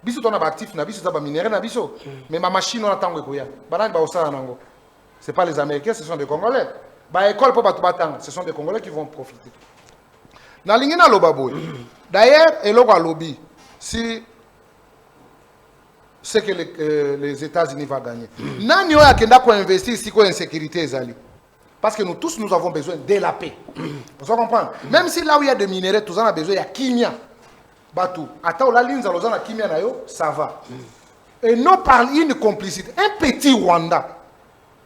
Biso tona ba actif na biso ta ba minéraux na biso mais ma machine on attend ko ya banani ba osala nango c'est pas les américains ce sont des congolais ba école pour batu batanga ce sont des congolais qui vont profiter na lingina lobaboy d'ailleurs eloko lobby si c'est que les États-Unis vont gagner nani oya kenda ko investir si ko insécurité ezali parce que nous tous nous avons besoin de la paix vous comprenez même si là où il y a des minéraux tous on a besoin il y a kimia Batou, attends, la ligne zalozana kimia na yo, ça va. Et non par une complicité. Un petit Rwanda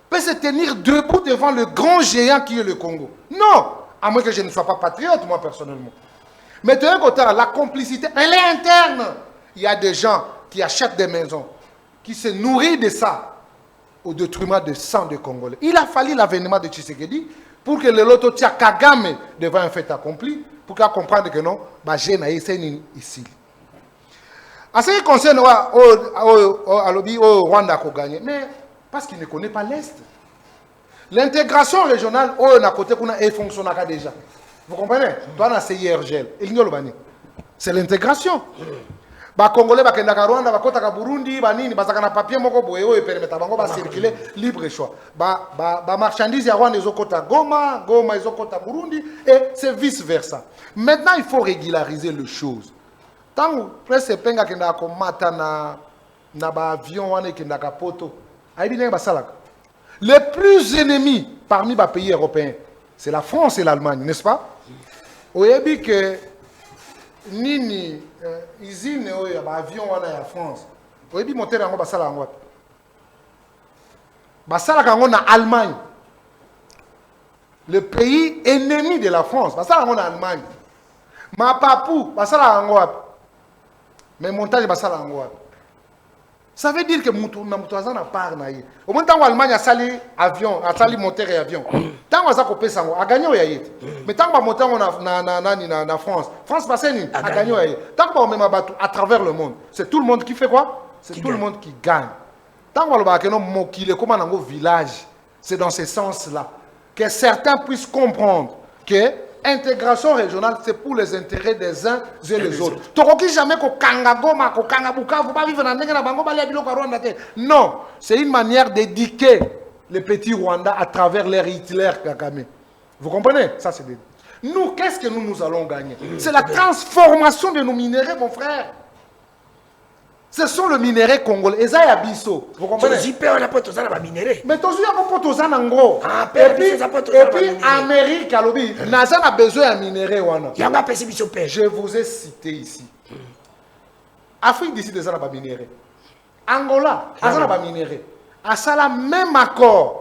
peut se tenir debout devant le grand géant qui est le Congo. Non, à moins que je ne sois pas patriote, moi personnellement. Mais de un côté, la complicité, elle est interne. Il y a des gens qui achètent des maisons, qui se nourrissent de ça, au détriment de 100 de Congolais. Il a fallu l'avènement de Tshisekedi pour que le loto tia Kagame devant un fait accompli. Pour qu'à comprendre que non, c'est ici. En ce qui concerne le Rwanda qui a gagné, mais parce qu'il ne connaît pas l'Est. L'intégration régionale, elle fonctionne déjà. Vous comprenez? C'est l'intégration. Les Congolais, les Rwanda, les Burundi, les papiers, ils permettent de circuler libre choix. Les marchandises, ils ont Goma, Goma, ils ont Burundi, et c'est vice-versa. Maintenant, il faut régulariser les choses. Tant que presse penga kenda ko mata na ba avion wana kenda ka poto. Les plus ennemis parmi les pays européens, c'est la France et l'Allemagne, n'est-ce pas? Vous avez que nini usine oyo ba avion wana ya France. Vous avez moteur yango basala yango. Basala yango na Allemagne. Le pays ennemi de la France, basala yango na Allemagne. Ma papou, basala yango. Mais montage basala yango. Ça veut dire que Moutouazan n'a pas arnaillé. Au moins, tant l'Allemagne a sali avion, a sali moteur et avion. Tant qu'on a coupé ça, a gagné au Yayet. Mais tant qu'on a monté en France, France passée, a gagné au Yayet. Tant qu'on a même à travers le monde, c'est tout le monde qui fait quoi? c'est tout le monde qui gagne. Tant qu'on va le comme dans village, c'est dans ce sens-là que certains puissent comprendre que l'intégration régionale, c'est pour les intérêts des uns et les autres. Non, c'est une manière d'éduquer les petits Rwandais à travers leur Hitler Kagame. Vous comprenez? Ça, c'est des... Nous, qu'est-ce que nous allons gagner? C'est la transformation de nos minéraux, mon frère. Ce sont les minéraux congolais. Et ça, Abisso. Vous comprenez? Mais tous les gros. Et puis, Amérique, NASA a besoin de minéraux. Je vous ai cité ici. Afrique d'ici, des minéraux. Angola, des minéraux. À ça, le même accord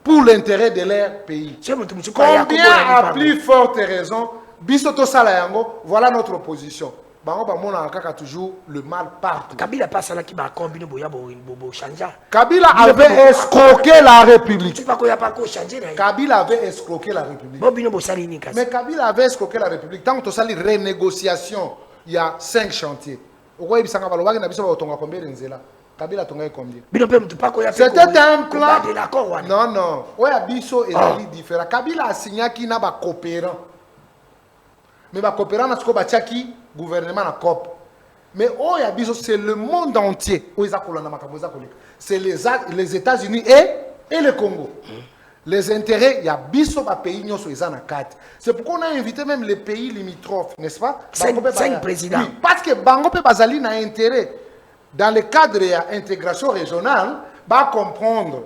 pour l'intérêt de leur pays. Combien à plus forte raison, Bisoto Salayango, voilà notre position. Toujours le mal partout. Kabila passe là qui va combiner changer. Kabila avait escroqué la République. Kabila avait escroqué la République. Mais Kabila avait escroqué la République. Tant que tu as les renégociations, il y a 5 chantiers. Kabila tonga combien? C'était un plan. Non, non. Ouais, Abisso est différent. Kabila a signé qui n'a pas coopérant. Mais les coopérants n'a pas qui gouvernement na COP. Mais oh Abisso c'est le monde entier. C'est les États-Unis et le Congo. Les intérêts, il y a Bisso ba pays nyoso ezana 4. C'est pourquoi on a invité même les pays limitrophes, n'est-ce pas? 5 présidents. Oui, parce que Bango pe bazali na intérêt. Dans le cadre de l'intégration régionale, va comprendre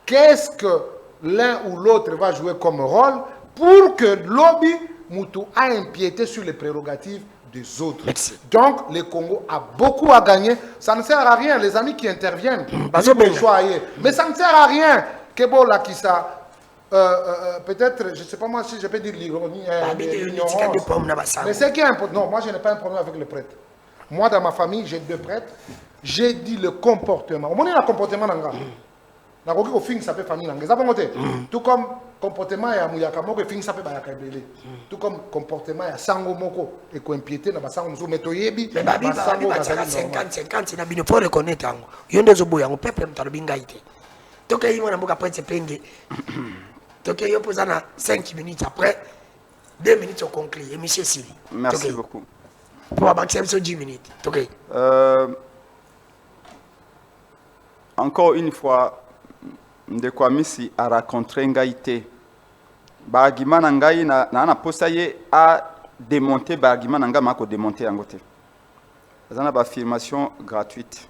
qu'est-ce que l'un ou l'autre va jouer comme rôle pour que lobby Moutou a empiété sur les prérogatives des autres. Merci. Donc, le Congo a beaucoup à gagner. Ça ne sert à rien, les amis qui interviennent. Mais ça ne sert à rien que Bola qui ça. Peut-être, je ne sais pas moi si je peux dire l'ironie. Mais c'est qui est important. Non, moi je n'ai pas un problème avec le prêtre. Moi, dans ma famille, j'ai 2 prêtres. J'ai dit le comportement. Au moins, le comportement dans le famille. Tout comme comportement ya Mouyakamoko, fin ça peut bayakabele. Tout comme comportement ya Sango Moko et ko impiété na basango muso metoyebi. Mais babi 50 na bino pour reconnaître yango. Yondo zo boya ngo peuple mtalobinga ite. Toke yimo na mboka prêtre penge. Toke yo posana 5 minutes après 2 minutes au conclut. Et monsieur Sili. Merci beaucoup. Pour avancer 10 minutes. Ok. Encore une fois, Ndekwamisi a rencontré Ngaïté. Bargima Nangaï na posaye a démonté Bargima Nanga mako démonté en côté. C'est une affirmation gratuite.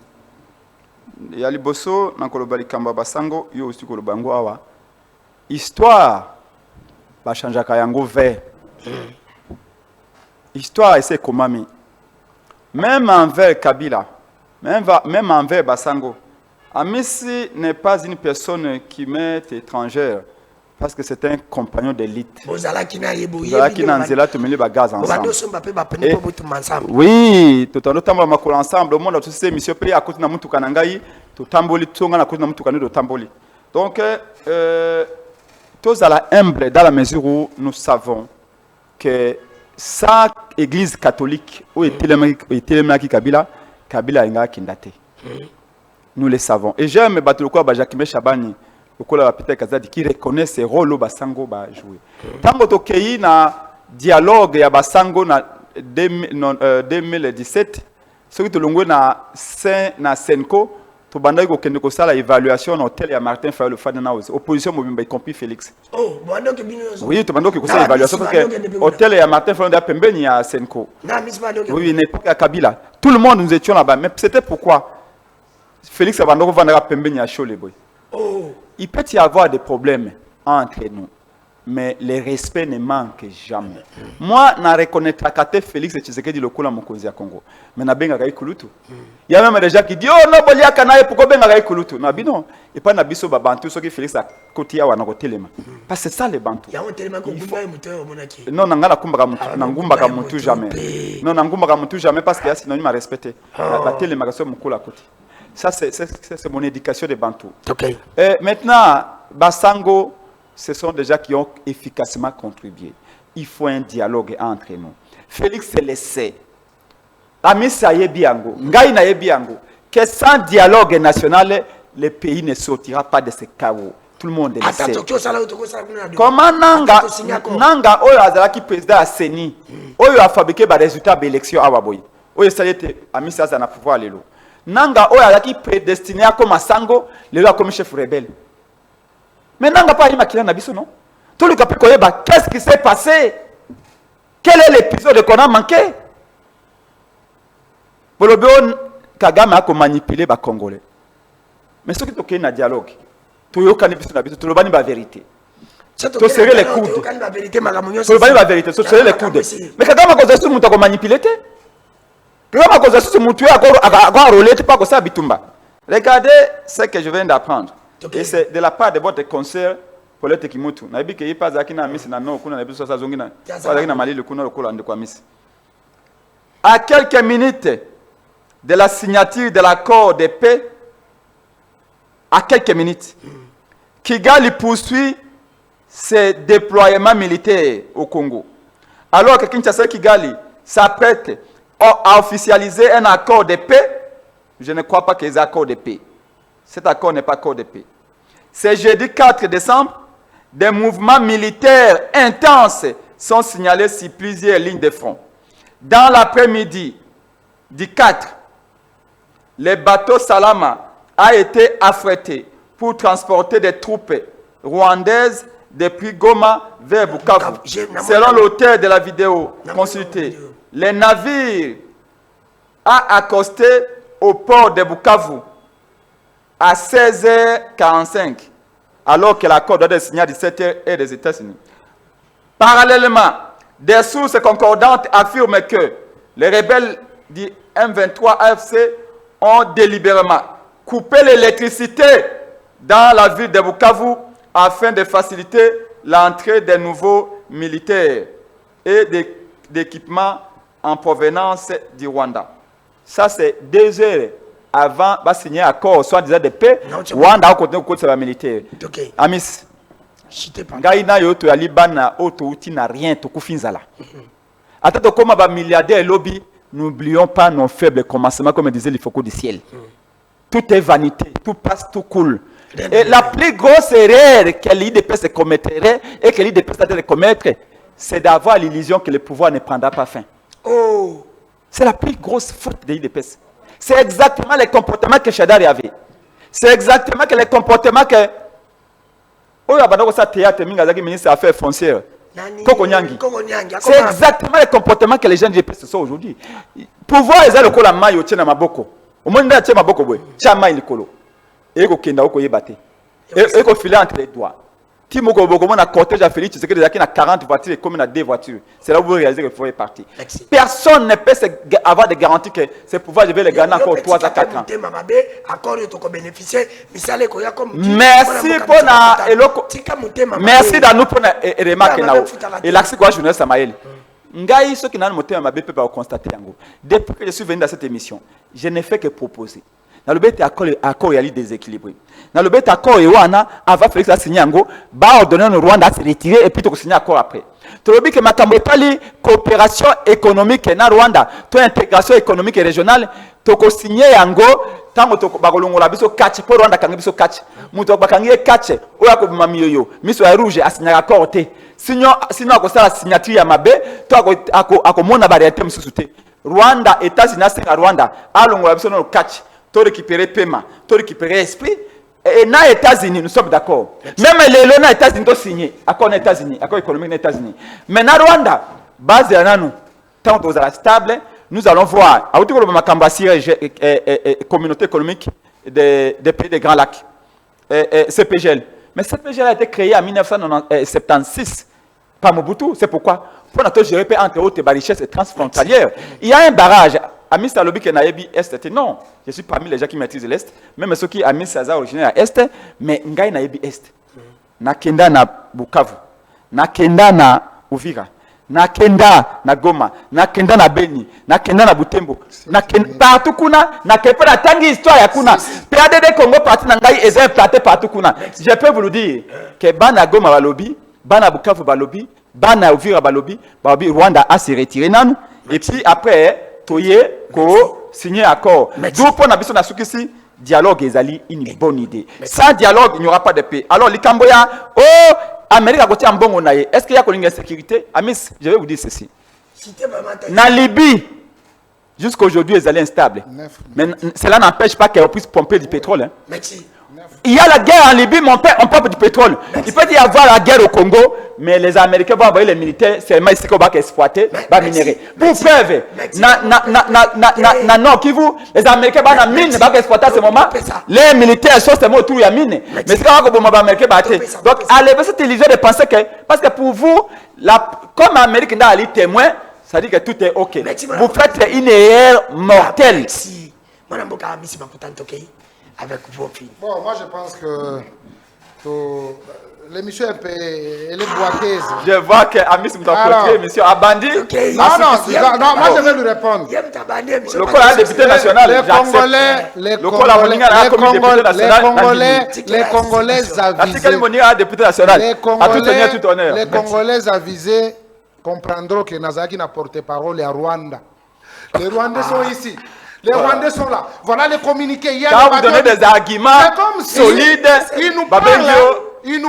Ya liboso na kolobali kamba basango yo aussi kolobango awa. Histoire ba chanja kayango vert. Histoire et c'est komami. Même envers Kabila, même envers Basango, Amissi n'est pas une personne qui m'est étrangère parce que c'est un compagnon d'élite. Oui, tout en autant makolo ensemble, au monde a tous ces missions payées à côté de Moutou Kanangaï, tout tamboli, tout à côté de Moutou Kanou de tamboli. Donc, tous à la humble dans la mesure où nous savons que sa église catholique où est Telemaki Kabila, Kabila inga kindate. Nous le savons. Et j'aime battre le quoi Jacques Chabani, le quoi Peter Kazadi qui reconnaît ses rôles au Basango ba jouer. Tant que tu na dialogue ya Basango na 2017, ce qui te l'ongwe na Senko, tu bandai ko kende ko sala évaluation na hôtel ya Martin Fayulu Fadana opposition mobimba y compris Félix. Oh, bando ke bino. Oui, tu bandai ko sala évaluation parce que hôtel ya Martin Fayulu da pembeni ya Senko. Oui, n'époque à Kabila. Tout le monde nous étions là-bas, mais c'était pourquoi Félix Abandoko vendra pembeni ya Chole boy. Oh, il peut y avoir des problèmes entre nous. Mais le respect ne manque jamais. Moi, je reconnais que Félix Tshisekedi lokola mokonzi ya Congo. Mais na benga kai kulutu. Il y a même des gens qui disent oh non bolia kanaye pourquoi benga kai kulutu. Na bino et pas na biso ba bantu so que Félix a kotia wana ko telema. Parce que c'est ça les bantu. Ya on telema ko ngumba muto monaki. Non nangala kumba mutu na ngumba ka mutu jamais. Non na ngumba ka mutu jamais parce que ya synonyme à respecter. La telema ka so mukula koti. Ça c'est mon éducation de bantu. OK. Et maintenant Basango ce sont des gens qui ont efficacement contribué. Il faut un dialogue entre nous. Félix se laissait. Amisa yebiango, ngai na yebiango. que sans dialogue national, le pays ne sortira pas de ce chaos. Tout le monde le sait. Comment Nanga oyo azalaki président à Seni, oyo a fabriqué des résultats de l'élection à Waboy. Oyo ça était ami ça na pouvoir lelo. Nanga oyo azalaki prédestiné à comme Sango, lelo comme chef rebelle. Mais Nanga pas imakila na biso non. Tout le cap koyeba qu'est-ce qui s'est passé? Quel est l'épisode qu'on a manqué? Bolobio Kagame a manipulé les Congolais. Mais ce qui est un dialogue, tu as la vérité. Tu serais les coudes. Tu as la vérité, tu serais les coudes. Mais Kagame a causé ce que tu as manipulé. Kagame a causé ce que tu as enrôlé, tu pas que ça bitumba. Regardez ce que je viens d'apprendre. Et c'est de la part de votre conseil politique Kimutu. Na bi ke yi pas zakina miss na no kuna na biso sa zongina. Pas zakina malili kuna lokolo ndeko miss. À quelques minutes de la signature de l'accord de paix, à quelques minutes, Kigali poursuit ses déploiements militaires au Congo. Alors que Kinshasa Kigali s'apprête à officialiser un accord de paix, je ne crois pas qu'il y ait un accord de paix. Cet accord n'est pas accord de paix. C'est jeudi 4 décembre, des mouvements militaires intenses sont signalés sur plusieurs lignes de front. Dans l'après-midi du 4, le bateau Salama a été affrété pour transporter des troupes rwandaises depuis Goma vers Bukavu. Selon l'auteur de la vidéo consultée, le navire a accosté au port de Bukavu à 16h45, alors que l'accord doit être signé à 17h et des États-Unis. Parallèlement, des sources concordantes affirment que les rebelles du M23 AFC ont délibérément coupé l'électricité dans la ville de Bukavu afin de faciliter l'entrée des nouveaux militaires et d'équipements en provenance du Rwanda. Ça, c'est 2 heures avant de signer un accord, soit disant de paix. Rwanda a continué à faire militaire. Amis, Ngaïna yoto ya Libana oto uti na rien to kufinzala. Attends comme ba milliardaire lobby, n'oublions pas nos faibles commencements comme disait le Foucault du ciel. Tout est vanité, tout passe, tout coule. Et la plus grosse erreur que l'IDP se commettrait et que l'IDP se commettre, c'est d'avoir l'illusion que le pouvoir ne prendra pas fin. Oh. C'est la plus grosse faute de l'IDP. C'est exactement le comportement que Chadari avait. C'est exactement le comportement que ministre des Affaires foncières. C'est exactement le comportement que les gens du PS sont aujourd'hui. Pouvoir est le cola maille au tien maboko. Au moins il maboko boy. Chama il colo. Et ko kenda ko yebate. Et ko filer entre les doigts. Timoko Bogomo na cortège à Félix, c'est que déjà qu'il y a 40 voitures et comme il y a 2 voitures. C'est là où vous réalisez qu'il faut y partir. Personne ne peut avoir de garantie que ce pouvoir, je vais le gagner encore 3 à 4 ans. Merci pour la... Merci d'anou pour la remarque. Et l'accès quoi, journaliste Samaël. Ngai, ceux qui n'ont pas de mabe peuvent constater. Depuis que je suis venu dans cette émission, je n'ai fait que proposer. Dans le but accord il y a déséquilibré. Dans le but accord il y a avant Félix a signé ango, ba ordonner au Rwanda à se retirer et puis to signer accord après. Tu le dit que makambo epali coopération économique na Rwanda, to intégration économique et régionale, to ko signer ango tango to bakolongola biso catch pour Rwanda kangi biso catch. Muto bakangi catch oya ko mamiyoyo, miso ya rouge a signer accord te. Sinon ko sala signature ya mabe, to ako mona ba réalité msusu te. Rwanda États-Unis à Rwanda, alongola biso no catch. Tu récupérer paiement, tu récupérer esprit. Et dans les États-Unis, nous sommes d'accord. Même les États-Unis ont signé. Accord États-Unis, accord économique des États-Unis. Mais dans Rwanda, base à nous, tant que nous stable, nous allons voir. À autour de ma communauté économique des pays des Grands Lacs, CPGL. Mais CPGL a été créé en 1976 par Mobutu. C'est pourquoi pour notre gérer entre haute et richesse transfrontalière. Il y a un barrage. Amis Salobi qui n'a pas Est, non. Je suis parmi les gens qui maîtrisent l'Est. Même ceux qui Amis Saza originaire à Est, mais Ngai n'a pas Est. Nakenda na Bukavu, Nakenda na Uvira, Nakenda na Goma, Nakenda na Beni, Nakenda na Butembo, Nakenda partout kuna, Nakepa na tangi histoire ya kuna. PADD Congo parti na Ngai est implanté partout kuna. Je peux vous le dire que Bana Goma balobi, Bana Bukavu balobi, Bana Uvira balobi, Rwanda a se retiré nan. Et puis après toye ko signer accord. D'où pour nabiso na sukisi dialogue ezali une bonne idée. Sans dialogue, il n'y aura pas de paix. Alors, les Camboya, oh, Amérique a côté en bon onaye. Est-ce qu'il y a une sécurité? Amis, je vais vous dire ceci. Na Libye, jusqu'à aujourd'hui, ils allaient instables. Mais cela n'empêche pas qu'elle puisse pomper du pétrole. Hein. Merci. Il y a la guerre en Libye, mais on pompe du pétrole. Il peut y avoir la guerre au Congo, mais les Américains vont envoyer les militaires, c'est ici qu'on va exploiter, va minérer. Pour preuve, non, qui vous, les Américains vont en mine, vont exploiter à ce moment. Les militaires sont seulement autour de la mine. Mais c'est quand même les Américains vont. Donc, allez, cette illusion de penser que, parce que pour vous, comme l'Amérique n'a pas témoin, ça dit que tout est OK. Vous faites une erreur mortelle. Si, moi, avec vos filles. Bon, moi je pense que l'émission elle est boiteuse. Je vois que Amis vous a côté l'émission a bandit. Non, moi je vais lui répondre. Le corps a député national. Les Congolais avisés comprendront que Nazaki n'a porté parole à Rwanda. Les Rwandais sont ici. Les Rwandais sont là. Voilà les communiqués. Quand vous donnez des arguments solides, ils nous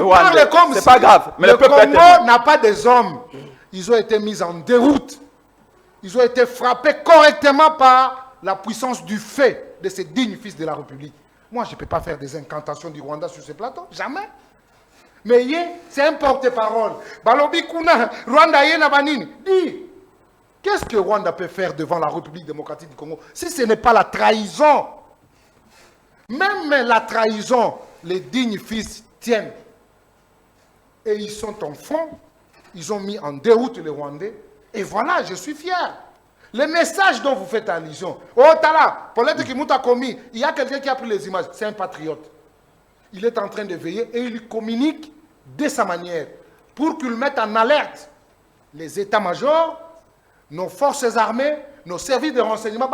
parlent comme si c'est pas grave. Mais le Congo n'a pas des hommes. Ils ont été mis en déroute. Ils ont été frappés correctement par la puissance du fait de ces dignes fils de la République. Moi, je ne peux pas faire des incantations du Rwanda sur ce plateau. Jamais. Mais c'est un porte-parole. Balobi Kuna, Rwanda yé na banini. Dis. Qu'est-ce que Rwanda peut faire devant la République démocratique du Congo si ce n'est pas la trahison? Même la trahison, les dignes fils tiennent. Et ils sont en fond, ils ont mis en déroute les Rwandais. Et voilà, je suis fier. Le message dont vous faites allusion, oh Tala, pour l'être qui m'a commis, il y a quelqu'un qui a pris les images, c'est un patriote. Il est en train de veiller et il communique de sa manière pour qu'il mette en alerte les états-majors, nos forces armées, nos services de renseignement.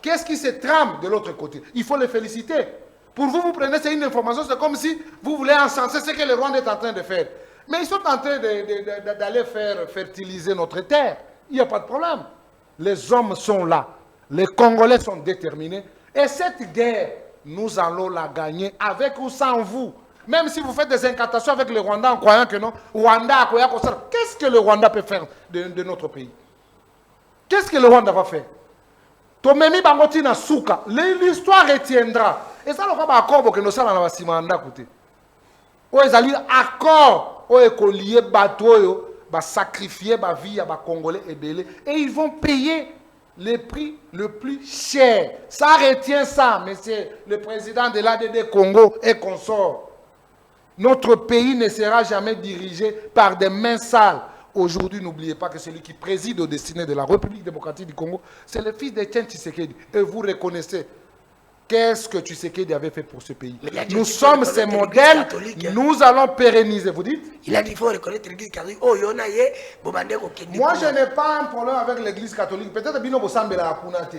Qu'est-ce qui se trame de l'autre côté? Il faut les féliciter. Pour vous, vous prenez une information, c'est comme si vous voulez encenser ce que le Rwanda est en train de faire. Mais ils sont en train d'aller faire fertiliser notre terre. Il n'y a pas de problème. Les hommes sont là. Les Congolais sont déterminés. Et cette guerre, nous allons la gagner avec ou sans vous. Même si vous faites des incantations avec le Rwanda en croyant que non, Rwanda, qu'est-ce que le Rwanda peut faire de notre pays? Qu'est-ce que le Rwanda va faire? Tomemi bangoti na souka. L'histoire retiendra. Et ça, le accord que nous sommes dans la simanda côté. Ou ils allaient accord, ou écolier bateau, va sacrifier ma vie à Congolais et belé, et ils vont payer le prix le plus cher. Ça retient ça, monsieur le président de l'ADD Congo et consort. Notre pays ne sera jamais dirigé par des mains sales. Aujourd'hui, n'oubliez pas que celui qui préside au destiné de la République démocratique du Congo, c'est le fils d'Etienne Tshisekedi. Et vous reconnaissez qu'est-ce que Tshisekedi avait fait pour ce pays. Nous sommes ces modèles, nous allons pérenniser. Vous dites? Il a dit qu'il faut reconnaître l'église catholique. Oh, moi, je n'ai pas un problème avec l'église catholique. Peut-être que vous semblez la Kunate.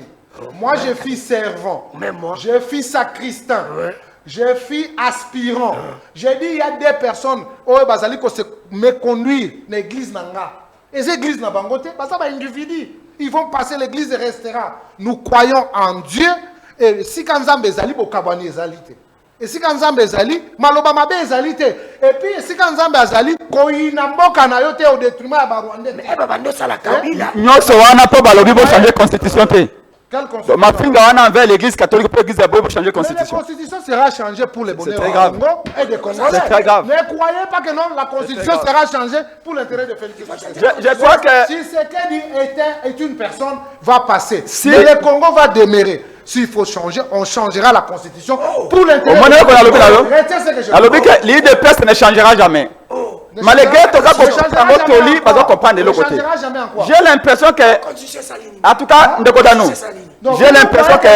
Moi, je suis servant. Même moi. Je suis sacristain. Ouais. Je suis aspirant. J'ai dit, il y a des personnes qui se méconduire l'église nanga. Et ces églises n'a pas ngoté, parce que individu. Ils vont passer l'église et restera. Nous croyons en Dieu. Et si Kanzambe ezali, bokabani ezali te. Et si Kanzambe ezali, maloba mabe ezali te. Et puis si Kanzambe ezali, koyina mboka na yo te au détriment ya Barwandais. Mais bando sala kabila. Nyonso wana po balobi bo changer constitution te. Quelle constitution? Ma finga wana envers l'église catholique pour l'église pour changer constitution. La constitution sera changée pour les bonheurs du Congo et des Congolais. C'est très grave. Ne croyez pas que non, la constitution sera changée pour l'intérêt de Félix Tshisekedi. Je crois que si Tshisekedi est une personne, va passer. Si mais le Congo va demeurer. S'il faut changer, on changera la constitution pour l'intérêt de l'IDPS ne changera jamais. Malgré tout ça, j'ai l'impression que, en tout cas, j'ai l'impression que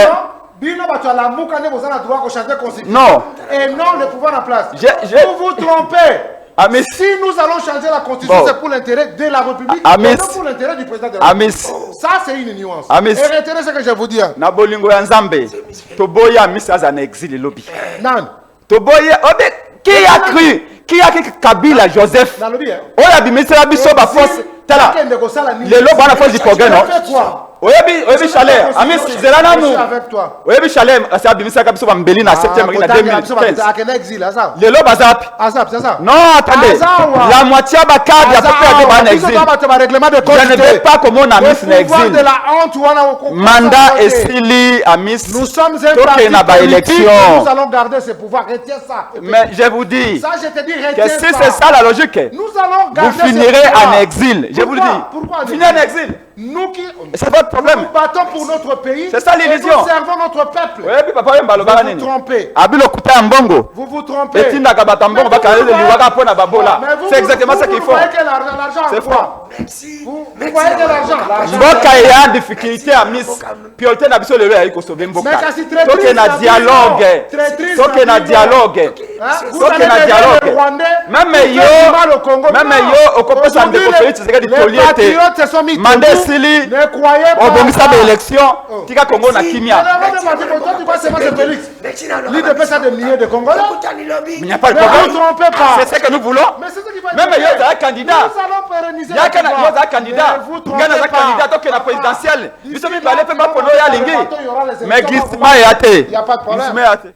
non. Et non, le pouvoir en place. Vous vous trompez. Amis. Si nous allons changer la constitution, c'est pour l'intérêt de la République et non pour l'intérêt du président de la République. Ça, c'est une nuance. Et retenez ce que je vous dis. Nabolingo Nzambe, Toboya Misaza na exil lobby. Non. Toboya, qui a cru? Qui a cru Kabila Joseph? Oya bimisela biso ba force. Tala. Le lobo na force du progrès, non? oyebi chalet amis zela Je nanu suis avec toi. oyebi chalet asa bimisaka biso bambeli na 7e marine na 2015 akende exil aza. lelo bazapi Azap, c'est ça. non attendez Azawa. la moitié ba cadre ya papa de bana exil règlement de compte. je ne vais pas comment on a mis na exil de la honte wana au mandat esili amis nous sommes un toke parti na ba politique, élection nous allons garder ce pouvoir. Retiens ça. mais je vous dis Ça, je te dis, que retiens si c'est ça la logique Nous allons vous garder finirez ce pouvoir. en exil je vous le dis Pourquoi finir en exil Nous qui c'est votre problème nous battons pour notre pays, C'est ça l'illusion. et nous servons notre peuple. oyebi papa oyo mbaloba Vous nini vous trompez. abilo kuta ya mbongo Vous vous trompez. etindaka bato mbongo bakalele liwaka mpona babola Mais vous, c'est exactement vous, ça qu'ils vous font voyez que l'argent c'est en quoi? Merci. Vous voyez que l'argent. mboka eya en difficulté ya miss priorité na biso lelo yai kosauve mboka Mais kasi très toke triste, na na dialogue très triste, toke na na dialogue Vous toke allez na devenir dialogue le Rwandais, même vous faites du mal au yo Congo. même Non. yo okopesa Aujourd'hui, ndeko Félix Tshisekedi les tolie ete patriotes se sont mis manda debout. esili Ne croyez pas. obongisa baélection tika Congo na Mais kimia la voix de Mathieu, toi, tu vois seulement c'est Félix. Lui de ça des milliers de Congolais. il n'y a pas de Mais vous ne problème trompez pas. c'est ce que nous voulons Mais c'est ce qui va même être yo fait. za candidat Nous allons pérenniser le yaka na pouvoir. yo za candidat Mais vous trompez ngana za pas. candidat toke na présidentielle biso mibale pe bapono ya Il y alingi aura les mais élections. glissement ya te Il y a pas de problème. glissement ya te